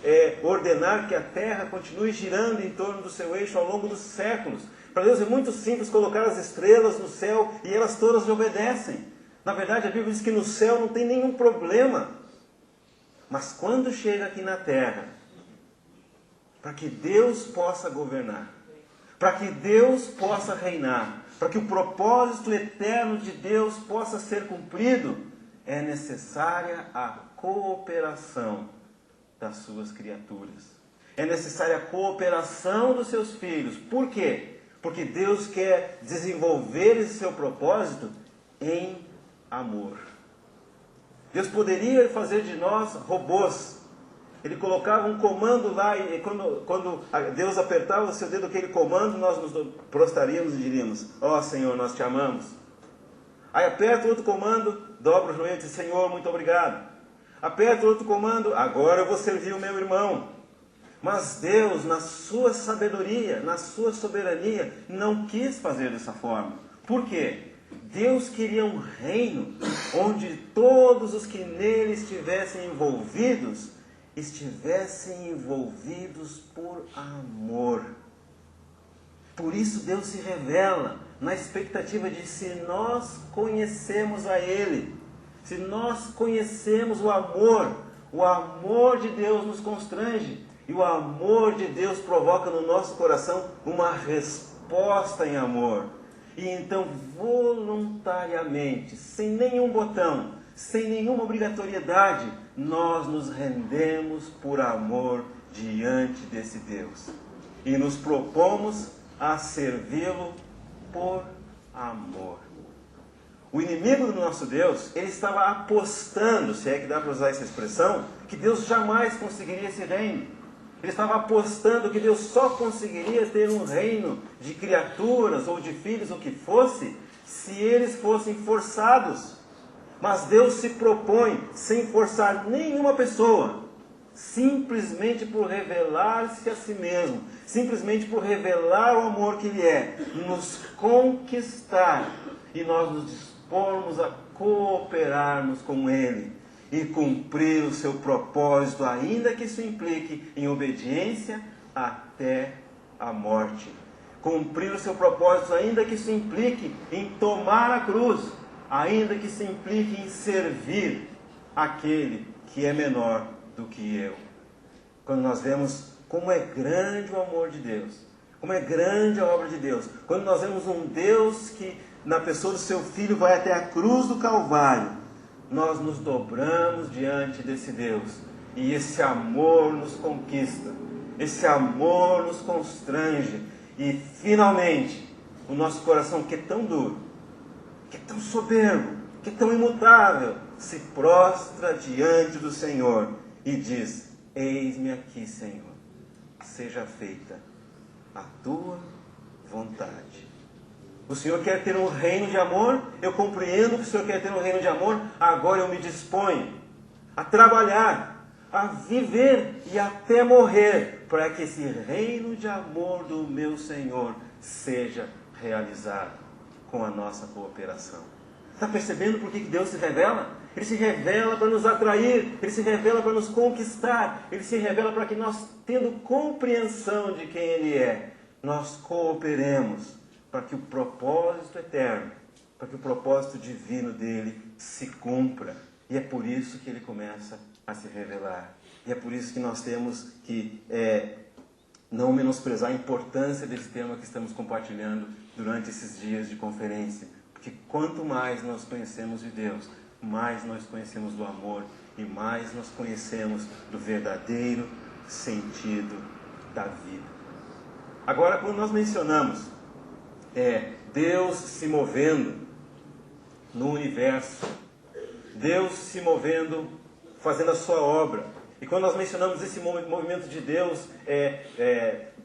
ordenar que a terra continue girando em torno do seu eixo ao longo dos séculos. Para Deus é muito simples colocar as estrelas no céu e elas todas lhe obedecem. Na verdade, a Bíblia diz que no céu não tem nenhum problema. Mas quando chega aqui na terra, para que Deus possa governar, para que Deus possa reinar, para que o propósito eterno de Deus possa ser cumprido, é necessária a cooperação das suas criaturas. É necessária a cooperação dos seus filhos. Por quê? Porque Deus quer desenvolver esse seu propósito em amor. Deus poderia fazer de nós robôs. Ele colocava um comando lá e quando Deus apertava o seu dedo, aquele comando, nós nos prostraríamos e diríamos: ó Senhor, nós te amamos. Aí aperta outro comando, dobra o joelho e diz: Senhor, muito obrigado. Aperta outro comando: agora eu vou servir o meu irmão. Mas Deus, na sua sabedoria, na sua soberania, não quis fazer dessa forma. Por quê? Deus queria um reino onde todos os que nele estivessem envolvidos por amor. Por isso Deus se revela na expectativa de, se nós conhecemos a Ele, se nós conhecemos o amor de Deus nos constrange, e o amor de Deus provoca no nosso coração uma resposta em amor. E então, voluntariamente, sem nenhum botão, sem nenhuma obrigatoriedade, nós nos rendemos por amor diante desse Deus. E nos propomos a servi-lo por amor. O inimigo do nosso Deus, ele estava apostando, se é que dá para usar essa expressão, que Deus jamais conseguiria esse reino. Ele estava apostando que Deus só conseguiria ter um reino de criaturas ou de filhos, ou que fosse, se eles fossem forçados. Mas Deus se propõe, sem forçar nenhuma pessoa, simplesmente por revelar-se a si mesmo, simplesmente por revelar o amor que Ele é, nos conquistar, e nós nos dispormos a cooperarmos com Ele e cumprir o seu propósito, ainda que isso implique em obediência até a morte. Cumprir o seu propósito, ainda que isso implique em tomar a cruz, ainda que isso implique em servir aquele que é menor do que eu. Quando nós vemos como é grande o amor de Deus, como é grande a obra de Deus, quando nós vemos um Deus que, na pessoa do seu Filho, vai até a cruz do Calvário, nós nos dobramos diante desse Deus, e esse amor nos conquista, esse amor nos constrange, e finalmente o nosso coração, que é tão duro, que é tão soberbo, que é tão imutável, se prostra diante do Senhor e diz: eis-me aqui, Senhor, seja feita a tua vontade. O Senhor quer ter um reino de amor, eu compreendo que o Senhor quer ter um reino de amor, agora eu me disponho a trabalhar, a viver e até morrer, para que esse reino de amor do meu Senhor seja realizado com a nossa cooperação. Está percebendo por que Deus se revela? Ele se revela para nos atrair, Ele se revela para nos conquistar, Ele se revela para que nós, tendo compreensão de quem Ele é, nós cooperemos para que o propósito eterno, para que o propósito divino dele se cumpra. E é por isso que ele começa a se revelar. E é por isso que nós temos que não menosprezar a importância desse tema que estamos compartilhando durante esses dias de conferência. Porque quanto mais nós conhecemos de Deus, mais nós conhecemos do amor e mais nós conhecemos do verdadeiro sentido da vida. Agora, quando nós mencionamos Deus se movendo no universo, Deus se movendo, fazendo a sua obra. E quando nós mencionamos esse movimento de Deus,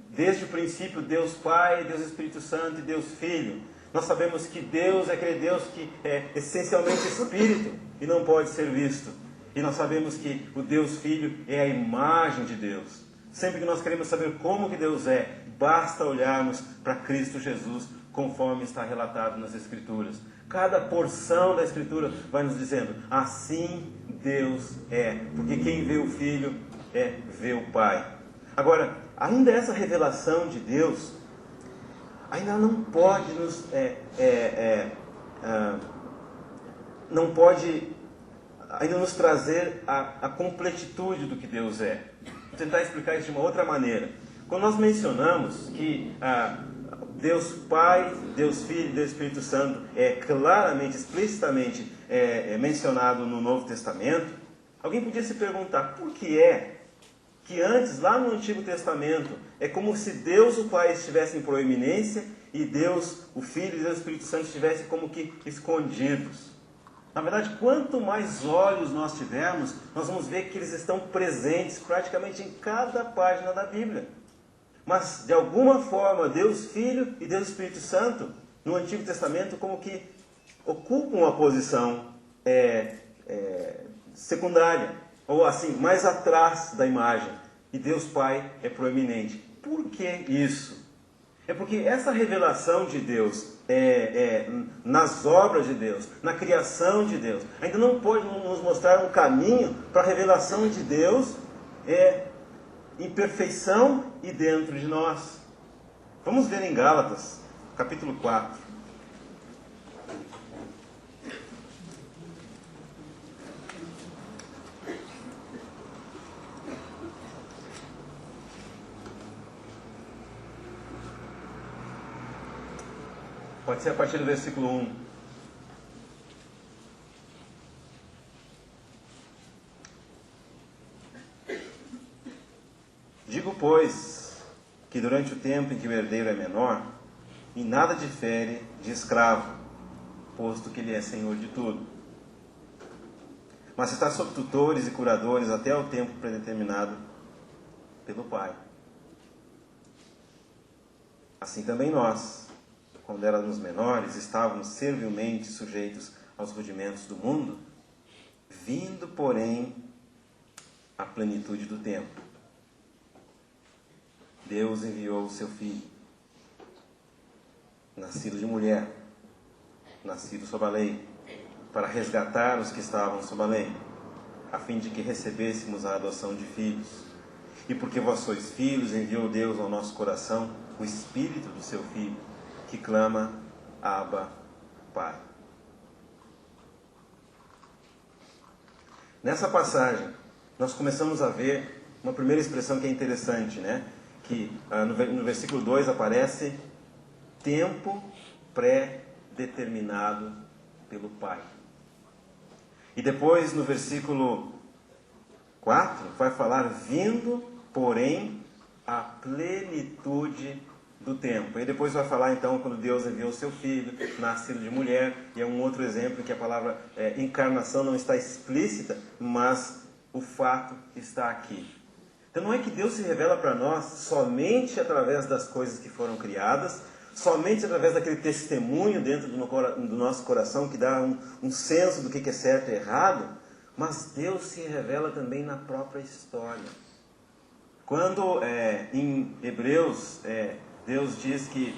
desde o princípio, Deus Pai, Deus Espírito Santo e Deus Filho, nós sabemos que Deus é aquele Deus que é essencialmente Espírito e não pode ser visto. E nós sabemos que o Deus Filho é a imagem de Deus. Sempre que nós queremos saber como que Deus é, basta olharmos para Cristo Jesus conforme está relatado nas Escrituras. Cada porção da Escritura vai nos dizendo, assim Deus é. Porque quem vê o Filho vê o Pai. Agora, ainda essa revelação de Deus, ainda não pode ainda nos trazer a completitude do que Deus é. Vou tentar explicar isso de uma outra maneira. Quando nós mencionamos que Deus Pai, Deus Filho e Deus Espírito Santo é claramente, explicitamente mencionado no Novo Testamento, alguém podia se perguntar por que é que antes, lá no Antigo Testamento, é como se Deus o Pai estivesse em proeminência e Deus o Filho e Deus o Espírito Santo estivessem como que escondidos. Na verdade, quanto mais olhos nós tivermos, nós vamos ver que eles estão presentes praticamente em cada página da Bíblia. Mas, de alguma forma, Deus Filho e Deus Espírito Santo, no Antigo Testamento, como que ocupam uma posição secundária, ou assim, mais atrás da imagem. E Deus Pai é proeminente. Por que isso? É porque essa revelação de Deus nas obras de Deus, na criação de Deus, ainda não pode nos mostrar um caminho para a revelação de Deus em perfeição e dentro de nós. Vamos ver em Gálatas, capítulo 4. Pode ser a partir do versículo 1. Digo, pois, que durante o tempo em que o herdeiro é menor, em nada difere de escravo, posto que ele é senhor de tudo. Mas está sob tutores e curadores até o tempo predeterminado pelo Pai. Assim também nós, quando éramos menores, estávamos servilmente sujeitos aos rudimentos do mundo, vindo, porém, à plenitude do tempo. Deus enviou o seu Filho, nascido de mulher, nascido sob a lei, para resgatar os que estavam sob a lei, a fim de que recebêssemos a adoção de filhos. E porque vós sois filhos, enviou Deus ao nosso coração o Espírito do seu Filho, que clama, Abba, Pai. Nessa passagem, nós começamos a ver uma primeira expressão que é interessante, né? Que no versículo 2 aparece tempo pré-determinado pelo Pai. E depois no versículo 4 vai falar vindo, porém, a plenitude do tempo. E depois vai falar então quando Deus enviou o seu Filho, nascido de mulher, e é um outro exemplo que a palavra encarnação não está explícita, mas o fato está aqui. Então não é que Deus se revela para nós somente através das coisas que foram criadas, somente através daquele testemunho dentro do nosso coração que dá um senso do que é certo e errado, mas Deus se revela também na própria história. Quando em Hebreus Deus diz que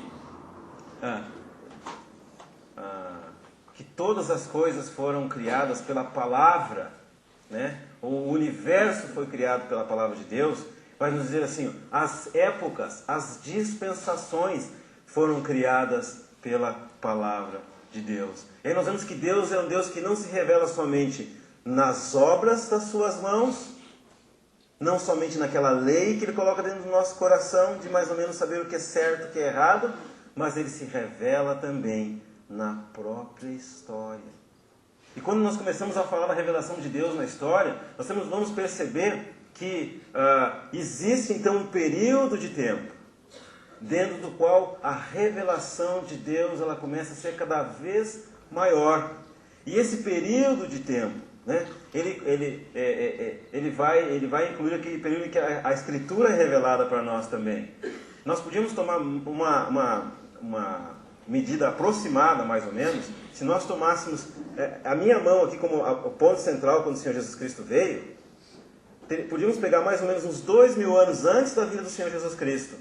todas as coisas foram criadas pela palavra, né? O universo foi criado pela palavra de Deus, vai nos dizer assim, as épocas, as dispensações foram criadas pela palavra de Deus. E aí nós vemos que Deus é um Deus que não se revela somente nas obras das suas mãos, não somente naquela lei que Ele coloca dentro do nosso coração, de mais ou menos saber o que é certo e o que é errado, mas Ele se revela também na própria história. E quando nós começamos a falar da revelação de Deus na história, nós vamos perceber que existe então um período de tempo, dentro do qual a revelação de Deus ela começa a ser cada vez maior. E esse período de tempo, né, ele vai incluir aquele período em que a Escritura é revelada para nós também. Nós podíamos tomar uma medida aproximada, mais ou menos, se nós tomássemos a minha mão aqui como o ponto central quando o Senhor Jesus Cristo veio, podíamos pegar mais ou menos uns 2000 anos antes da vida do Senhor Jesus Cristo.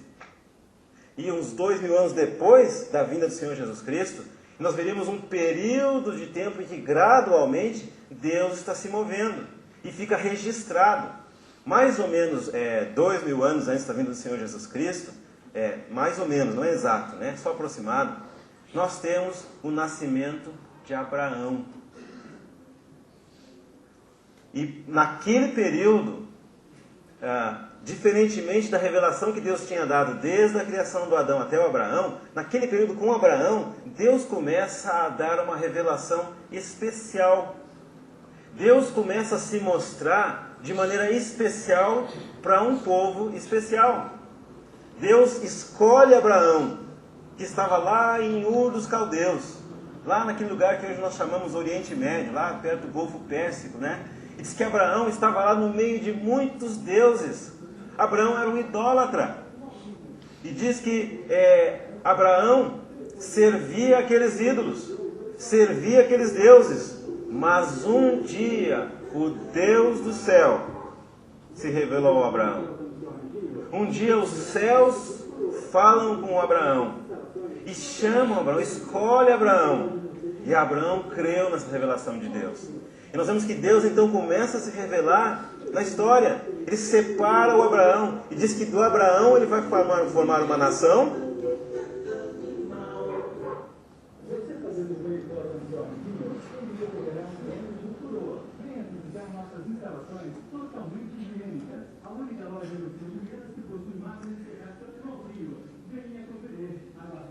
e uns 2000 anos depois da vinda do Senhor Jesus Cristo, nós veríamos um período de tempo em que gradualmente Deus está se movendo e fica registrado. Mais ou menos 2000 anos antes da vinda do Senhor Jesus Cristo, mais ou menos, não é exato, né? Só aproximado, nós temos o nascimento de Abraão. E naquele período, diferentemente da revelação que Deus tinha dado desde a criação do Adão até o Abraão, naquele período com Abraão, Deus começa a dar uma revelação especial. Deus começa a se mostrar de maneira especial para um povo especial. Deus escolhe Abraão, que estava lá em Ur dos Caldeus, lá naquele lugar que hoje nós chamamos Oriente Médio, lá perto do Golfo Pérsico, né? E diz que Abraão estava lá no meio de muitos deuses. Abraão era um idólatra. E diz que Abraão servia aqueles ídolos, servia aqueles deuses. Mas um dia o Deus do céu se revelou a Abraão. Um dia os céus falam com Abraão e chamam Abraão, escolhe Abraão. E Abraão creu nessa revelação de Deus. E nós vemos que Deus então começa a se revelar na história. Ele separa o Abraão e diz que do Abraão ele vai formar uma nação.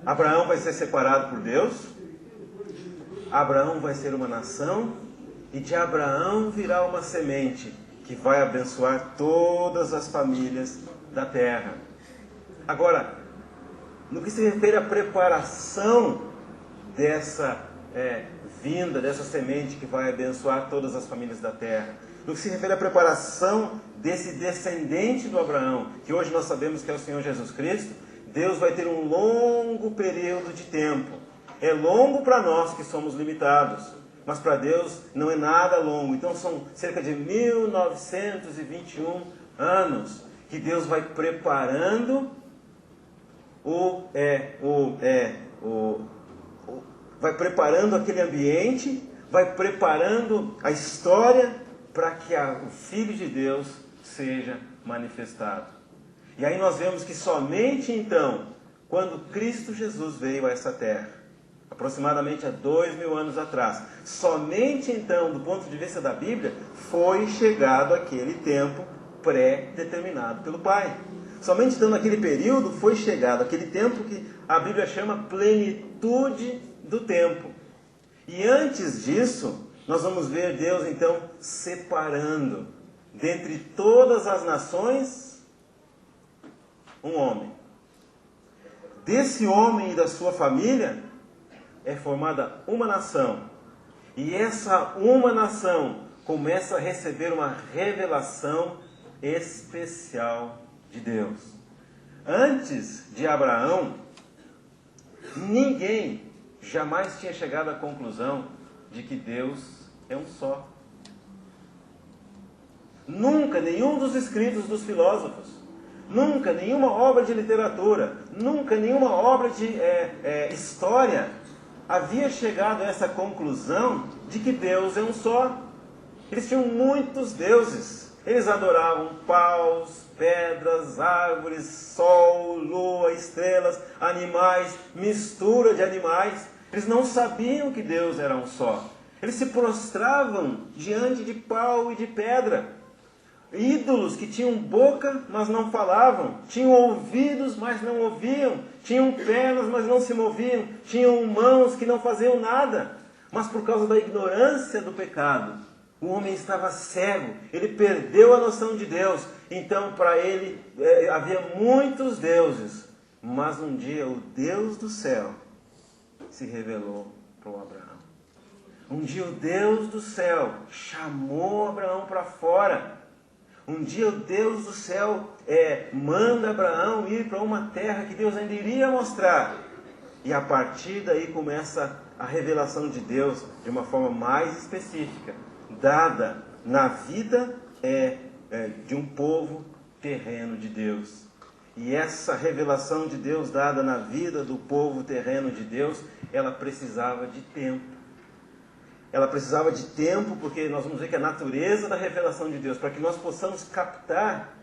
Abraão vai ser separado por Deus. Abraão vai ser uma nação. E de Abraão virá uma semente que vai abençoar todas as famílias da terra. Agora, no que se refere à preparação dessa vinda, dessa semente que vai abençoar todas as famílias da terra, no que se refere à preparação desse descendente do Abraão, que hoje nós sabemos que é o Senhor Jesus Cristo, Deus vai ter um longo período de tempo. É longo para nós que somos limitados, mas para Deus não é nada longo. Então são cerca de 1921 anos que Deus vai preparando vai preparando aquele ambiente, vai preparando a história para que o Filho de Deus seja manifestado. E aí nós vemos que somente então, quando Cristo Jesus veio a essa terra, aproximadamente há 2000 anos atrás, somente então, do ponto de vista da Bíblia, foi chegado aquele tempo pré-determinado pelo Pai. Somente então naquele período foi chegado aquele tempo que a Bíblia chama plenitude do tempo. E antes disso, nós vamos ver Deus então separando dentre todas as nações um homem. Desse homem e da sua família é formada uma nação. E essa uma nação começa a receber uma revelação especial de Deus. Antes de Abraão, ninguém jamais tinha chegado à conclusão de que Deus é um só. Nunca nenhum dos escritos dos filósofos, nunca nenhuma obra de literatura, nunca nenhuma obra de história havia chegado a essa conclusão de que Deus é um só. Eles tinham muitos deuses. Eles adoravam paus, pedras, árvores, sol, lua, estrelas, animais, mistura de animais. Eles não sabiam que Deus era um só. Eles se prostravam diante de pau e de pedra. Ídolos que tinham boca, mas não falavam. Tinham ouvidos, mas não ouviam. Tinham pernas, mas não se moviam. Tinham mãos que não faziam nada. Mas por causa da ignorância do pecado, o homem estava cego. Ele perdeu a noção de Deus. Então para ele havia muitos deuses. Mas um dia o Deus do céu se revelou para o Abraão. Um dia o Deus do céu chamou Abraão para fora. Um dia o Deus do céu manda Abraão ir para uma terra que Deus ainda iria mostrar. E a partir daí começa a revelação de Deus de uma forma mais específica, dada na vida de um povo terreno de Deus. E essa revelação de Deus dada na vida do povo terreno de Deus, ela precisava de tempo. Ela precisava de tempo, porque nós vamos ver que a natureza da revelação de Deus, para que nós possamos captar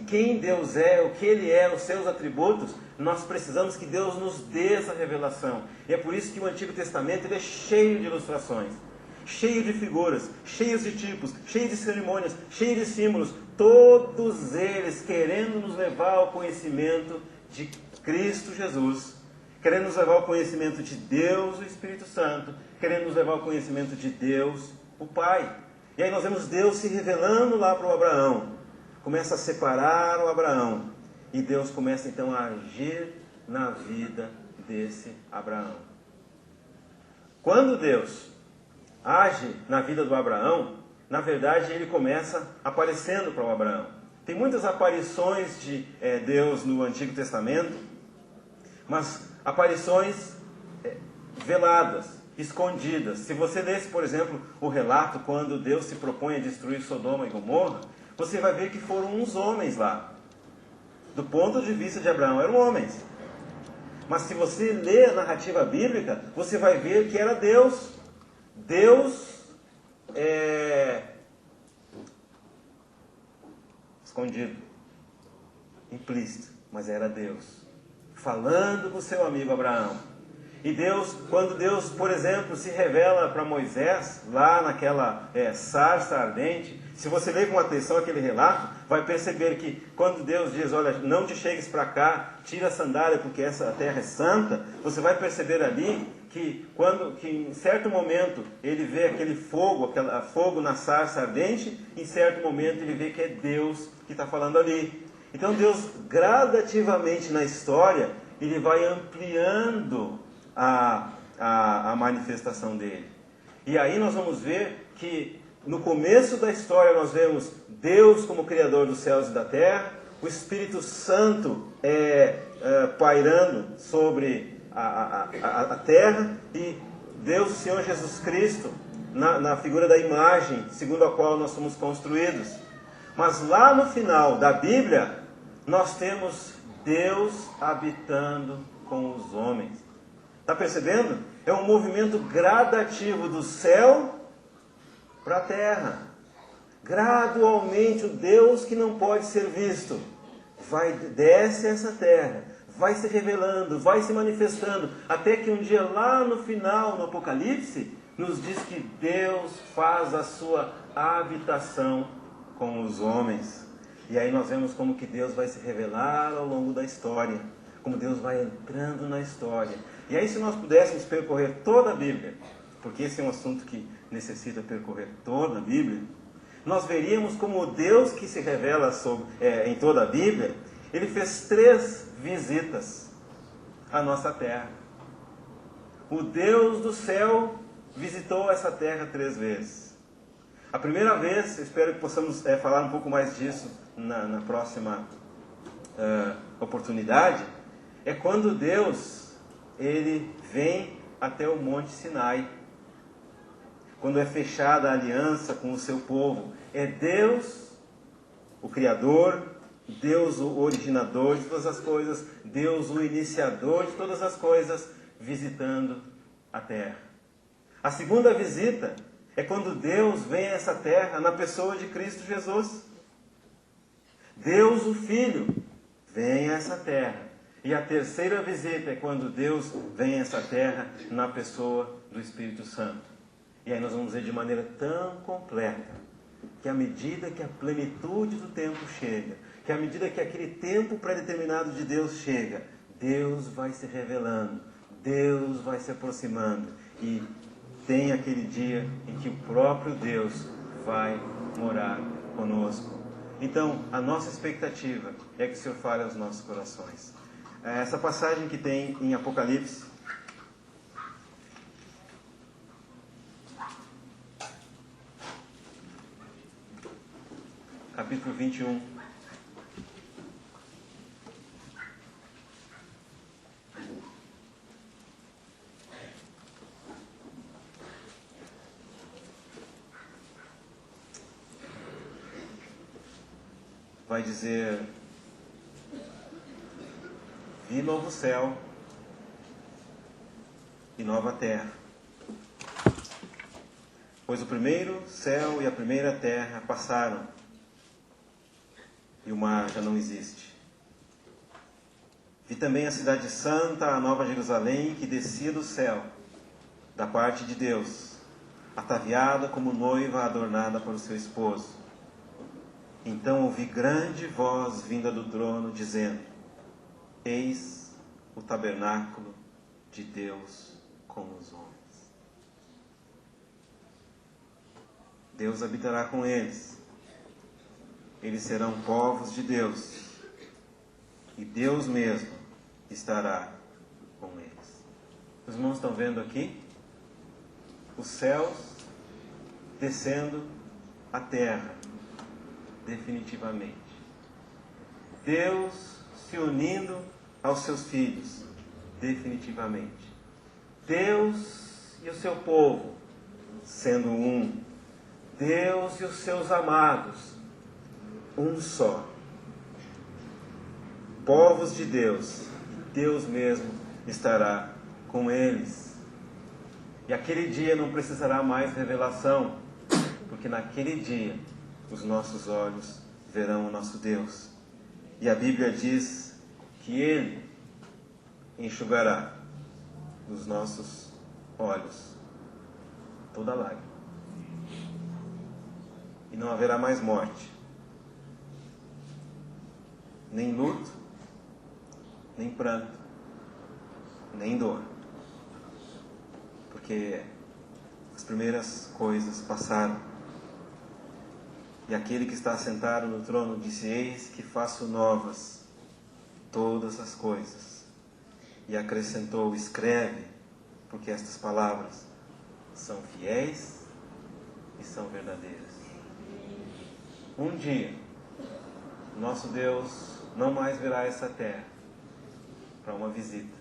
quem Deus é, o que Ele é, os seus atributos, nós precisamos que Deus nos dê essa revelação. E é por isso que o Antigo Testamento ele é cheio de ilustrações, cheio de figuras, cheios de tipos, cheio de cerimônias, cheio de símbolos, todos eles querendo nos levar ao conhecimento de Cristo Jesus, querendo nos levar ao conhecimento de Deus, o Espírito Santo, querendo nos levar ao conhecimento de Deus, o Pai. E aí nós vemos Deus se revelando lá para o Abraão, começa a separar o Abraão, e Deus começa então a agir na vida desse Abraão. Quando Deus age na vida do Abraão, na verdade ele começa aparecendo para o Abraão. Tem muitas aparições de Deus no Antigo Testamento, mas aparições veladas, escondidas. Se você lesse, por exemplo, o relato quando Deus se propõe a destruir Sodoma e Gomorra, você vai ver que foram uns homens lá. Do ponto de vista de Abraão, eram homens. Mas se você lê a narrativa bíblica, você vai ver que era Deus. Deus escondido, implícito, mas era Deus falando com o seu amigo Abraão. E Deus, quando Deus, por exemplo, se revela para Moisés, lá naquela sarça ardente, se você ler com atenção aquele relato, vai perceber que quando Deus diz, olha, não te chegues para cá, tira a sandália porque essa terra é santa, você vai perceber ali que em certo momento ele vê aquele fogo, fogo na sarça ardente, em certo momento ele vê que é Deus que está falando ali. Então Deus, gradativamente na história, ele vai ampliando a manifestação dele. E aí nós vamos ver que no começo da história nós vemos Deus como Criador dos céus e da terra, o Espírito Santo pairando sobre a terra, e Deus, o Senhor Jesus Cristo, na figura da imagem segundo a qual nós somos construídos. Mas lá no final da Bíblia, nós temos Deus habitando com os homens. Está percebendo? É um movimento gradativo do céu para a terra. Gradualmente o Deus que não pode ser visto desce essa terra, vai se revelando, vai se manifestando, até que um dia lá no final, no Apocalipse, nos diz que Deus faz a sua habitação com os homens. E aí nós vemos como que Deus vai se revelar ao longo da história, como Deus vai entrando na história. E aí, se nós pudéssemos percorrer toda a Bíblia, porque esse é um assunto que necessita percorrer toda a Bíblia, nós veríamos como o Deus que se revela em toda a Bíblia, ele fez 3 visitas à nossa terra. O Deus do céu visitou essa terra 3 vezes. A primeira vez, eu espero que possamos falar um pouco mais disso na próxima oportunidade, é quando Deus ele vem até o Monte Sinai. Quando é fechada a aliança com o seu povo, é Deus, o Criador, Deus o originador de todas as coisas, Deus o iniciador de todas as coisas, visitando a terra. A segunda visita é quando Deus vem a essa terra na pessoa de Cristo Jesus. Deus, o Filho, vem a essa terra. E a terceira visita é quando Deus vem a essa terra na pessoa do Espírito Santo. E aí nós vamos ver de maneira tão completa que à medida que a plenitude do tempo chega, que à medida que aquele tempo pré-determinado de Deus chega, Deus vai se revelando, Deus vai se aproximando, e tem aquele dia em que o próprio Deus vai morar conosco. Então, a nossa expectativa é que o Senhor fale aos nossos corações. Essa passagem que tem em Apocalipse, capítulo 21. vai dizer: vi novo céu e nova terra, pois o primeiro céu e a primeira terra passaram e o mar já não existe. Vi também a cidade santa, a nova Jerusalém, que descia do céu, da parte de Deus, ataviada como noiva adornada para o seu esposo. Então ouvi grande voz vinda do trono, dizendo: eis o tabernáculo de Deus com os homens. Deus habitará com eles. Eles serão povos de Deus. E Deus mesmo estará com eles. Os irmãos estão vendo aqui os céus descendo à terra, definitivamente. Deus se unindo aos seus filhos, definitivamente. Deus e o seu povo sendo um. Deus e os seus amados, um só. Povos de Deus, Deus mesmo estará com eles. E aquele dia não precisará mais revelação, porque naquele dia os nossos olhos verão o nosso Deus. E a Bíblia diz que Ele enxugará dos nossos olhos toda lágrima. E não haverá mais morte, nem luto, nem pranto, nem dor, porque as primeiras coisas passaram. E aquele que está sentado no trono disse: eis que faço novas todas as coisas. E acrescentou: escreve, porque estas palavras são fiéis e são verdadeiras. Um dia, nosso Deus não mais virá essa terra para uma visita.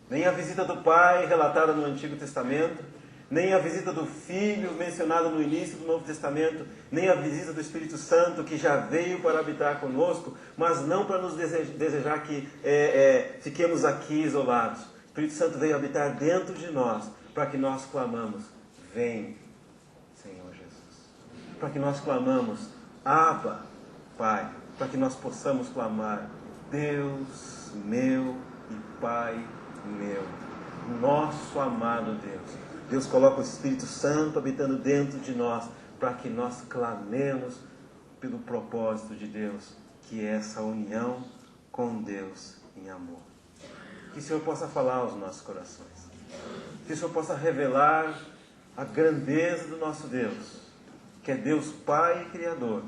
Nem a visita do Pai relatada no Antigo Testamento, nem a visita do Filho mencionada no início do Novo Testamento, nem a visita do Espírito Santo, que já veio para habitar conosco, mas não para nos desejar que fiquemos aqui isolados. O Espírito Santo veio habitar dentro de nós, para que nós clamamos: vem, Senhor Jesus. Para que nós clamamos: Abba, Pai. Para que nós possamos clamar: Deus meu e Pai meu. Nosso amado Deus. Deus coloca o Espírito Santo habitando dentro de nós, para que nós clamemos pelo propósito de Deus, que é essa união com Deus em amor. Que o Senhor possa falar aos nossos corações. Que o Senhor possa revelar a grandeza do nosso Deus, que é Deus Pai e Criador,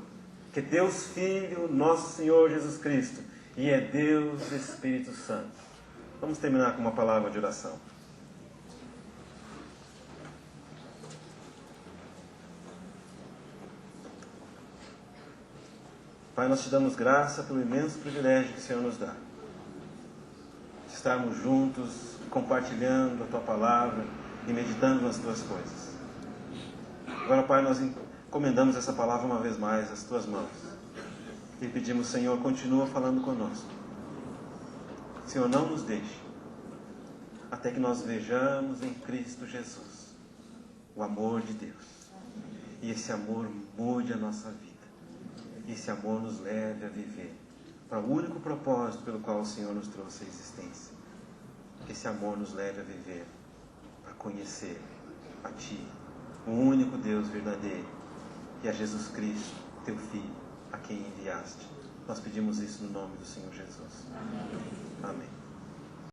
que é Deus Filho, nosso Senhor Jesus Cristo, e é Deus Espírito Santo. Vamos terminar com uma palavra de oração. Pai, nós te damos graça pelo imenso privilégio que o Senhor nos dá, de estarmos juntos, compartilhando a Tua palavra e meditando nas Tuas coisas. Agora, Pai, nós encomendamos essa palavra uma vez mais às Tuas mãos e pedimos: Senhor, continua falando conosco. Senhor, não nos deixe até que nós vejamos em Cristo Jesus o amor de Deus, e esse amor mude a nossa vida, e esse amor nos leve a viver para o único propósito pelo qual o Senhor nos trouxe a existência. Que esse amor nos leve a viver para conhecer a Ti, o único Deus verdadeiro, e a Jesus Cristo, Teu Filho, a quem enviaste. Nós pedimos isso no nome do Senhor Jesus. Amém.